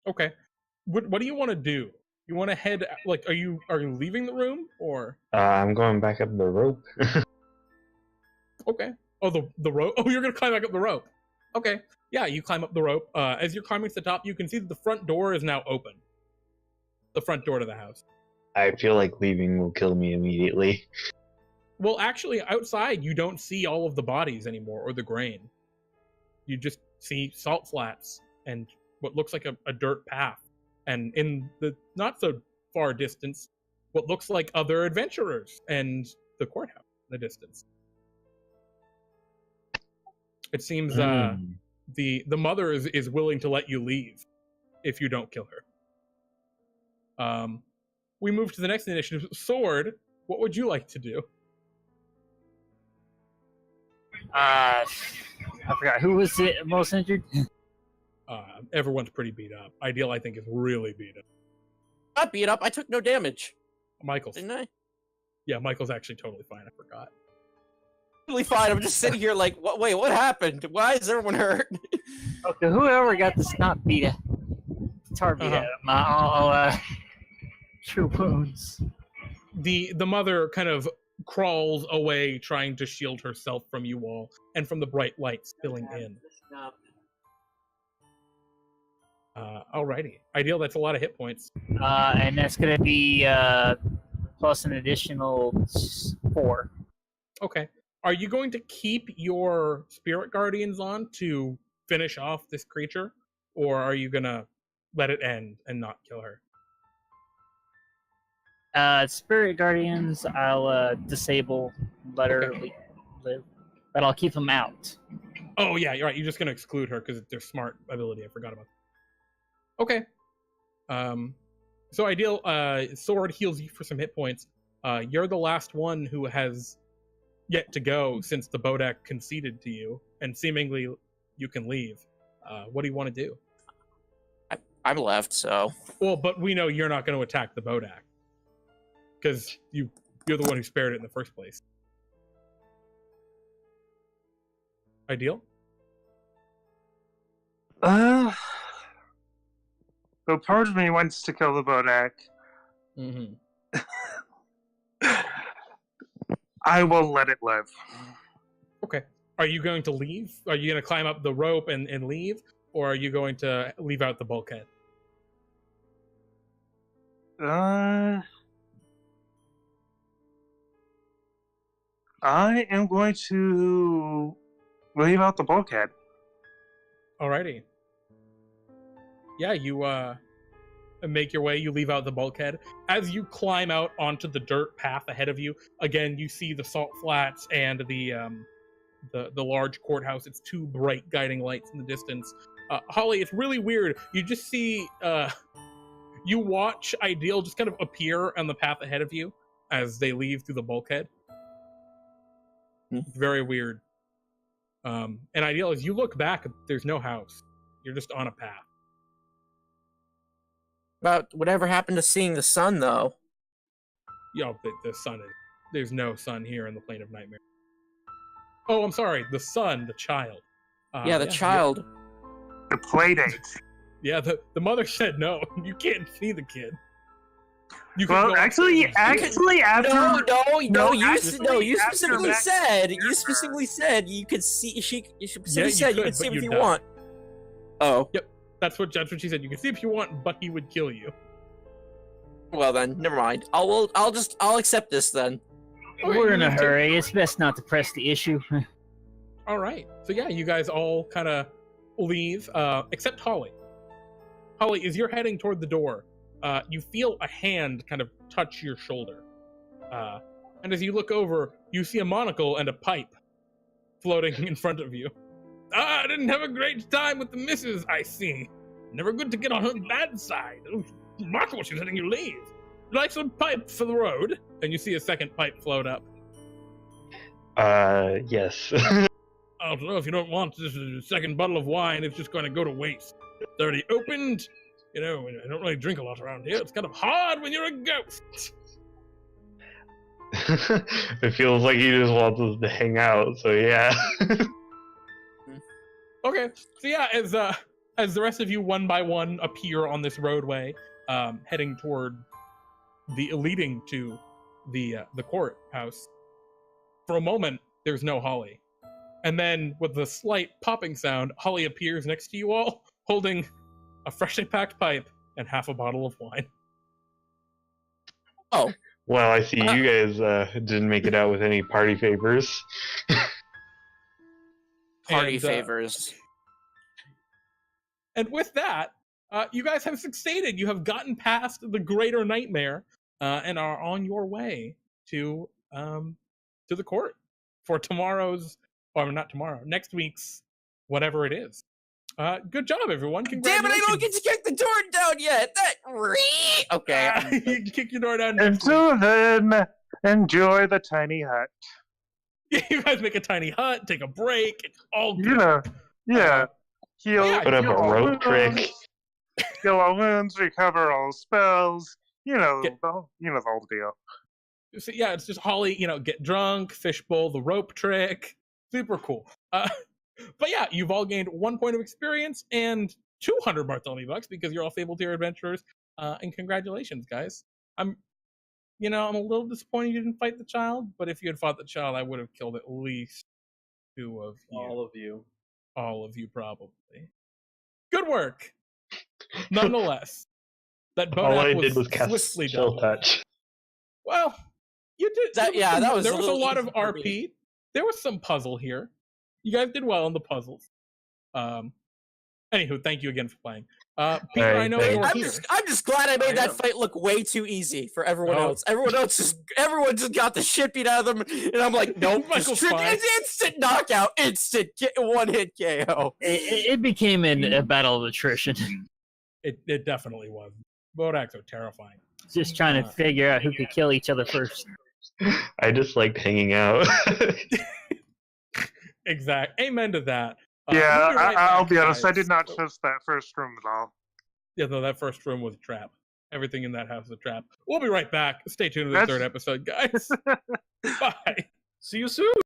Okay. What do you want to do? You want to head, like, are you leaving the room, or? I'm going back up the rope. Okay. Oh, the rope? Oh, you're going to climb back up the rope. Okay. Yeah, you climb up the rope. As you're climbing to the top, you can see that the front door is now open. The front door to the house. I feel like leaving will kill me immediately. Well, actually, outside, you don't see all of the bodies anymore, or the grain. You just see salt flats and what looks like a dirt path. And in the not so far distance, what looks like other adventurers and the courthouse in the distance. It seems the mother is willing to let you leave if you don't kill her. We move to the next initiative. Sword, what would you like to do? I forgot, who was the most injured? Everyone's pretty beat up. Ideal, I think, is really beat up. Not beat up. I took no damage. Michael's. Didn't I? Yeah, Michael's actually totally fine. I forgot. Totally fine. I'm just sitting here like, what? Wait, what happened? Why is everyone hurt? Okay, whoever got the snot beat at him, true wounds. The mother kind of crawls away, trying to shield herself from you all and from the bright light spilling in. Alrighty. Ideal, that's a lot of hit points. And that's going to be plus an additional 4. Okay. Are you going to keep your spirit guardians on to finish off this creature? Or are you going to let it end and not kill her? Spirit guardians, I'll disable, let her live. But I'll keep them out. Oh, yeah, you're right. You're just going to exclude her because it's their smart ability. I forgot about that. Okay. So Ideal, sword heals you for some hit points. You're the last one who has yet to go since the Bodak conceded to you, and seemingly you can leave. What do you want to do? I'm left, so. Well, but we know you're not going to attack the Bodak because you're the one who spared it in the first place. Ideal? So part of me wants to kill the Bodak. Mm-hmm. I will let it live. Okay. Are you going to leave? Are you going to climb up the rope and leave? Or are you going to leave out the bulkhead? I am going to leave out the bulkhead. Alrighty. Yeah, you make your way. You leave out the bulkhead. As you climb out onto the dirt path ahead of you, again you see the salt flats and the large courthouse. It's two bright guiding lights in the distance. Holly, it's really weird. You just see you watch Ideal just kind of appear on the path ahead of you as they leave through the bulkhead. It's very weird. And Ideal, as you look back, there's no house. You're just on a path. About whatever happened to seeing the sun, though? Yo, the sun is... There's no sun here in the Plane of Nightmare. Oh, I'm sorry. The son, the child. Yeah, the child. The playdate. Yeah, the mother said no. You can't see the kid. You Well, actually, after you specifically said you could see. You specifically said you could see if you want. Oh. Yep. That's what she said. You can see if you want, but he would kill you. Well then, never mind. I'll accept this then. We're in a hurry. It's best not to press the issue. All right. So yeah, you guys all kind of leave, except Holly. Holly, as you're heading toward the door, you feel a hand kind of touch your shoulder. And as you look over, you see a monocle and a pipe floating in front of you. I didn't have a great time with the missus, I see. Never good to get on her bad side. Remarkable she's letting you leave. Like some pipe for the road? And you see a second pipe float up. Yes. I don't know if you don't want this second bottle of wine, it's just going to go to waste. It's already opened. You know, I don't really drink a lot around here. It's kind of hard when you're a ghost. It feels like he just wants us to hang out, so yeah. Okay, so yeah, as the rest of you one by one appear on this roadway, heading toward leading to the courthouse, for a moment there's no Holly, and then with the slight popping sound, Holly appears next to you all, holding a freshly packed pipe and half a bottle of wine. Oh, well, I see you guys didn't make it out with any party favors. Party favors. And with that, you guys have succeeded. You have gotten past the greater nightmare and are on your way to the court for next week's whatever it is. Good job, everyone. Damn it, I don't get to kick the door down yet. Okay. You can kick your door down. Until then, enjoy the tiny hut. Yeah, you guys make a tiny hut, take a break. It's all good. You know, yeah. Put up a rope trick. Heal all wounds, recover all spells. You know the whole deal. So, yeah, it's just Holly, get drunk, fishbowl, the rope trick. Super cool. But yeah, you've all gained 1 point of experience and 200 Bartholomew bucks because you're all Fable-tier adventurers. And congratulations, guys. I'm a little disappointed you didn't fight the child, but if you had fought the child, I would have killed at least 2 of you. All of you. All of you, probably. Good work. Nonetheless, that All I Bodak did was cast swiftly Chill done. Touch. Well, you did. That was there a was a little lot of easy for RP. me. There was some puzzle here. You guys did well on the puzzles. Anywho, thank you again for playing. Peter, Hey, I know thanks. you're I'm here. just glad I made that fight look way too easy for everyone else. Everyone just got the shit beat out of them, and I'm like, nope, Michael's just fine. it's instant knockout, one hit KO. It became a battle of attrition. It definitely was. Bodaks are terrifying. Just trying to figure out who could kill each other first. I just liked hanging out. Exact. Amen to that. Yeah, We'll be right I'll back, be honest. I guys. did not trust that first room at all. Yeah, though that first room was a trap. Everything in that house is a trap. We'll be right back. Stay tuned to the That's- third episode, guys. Bye. See you soon.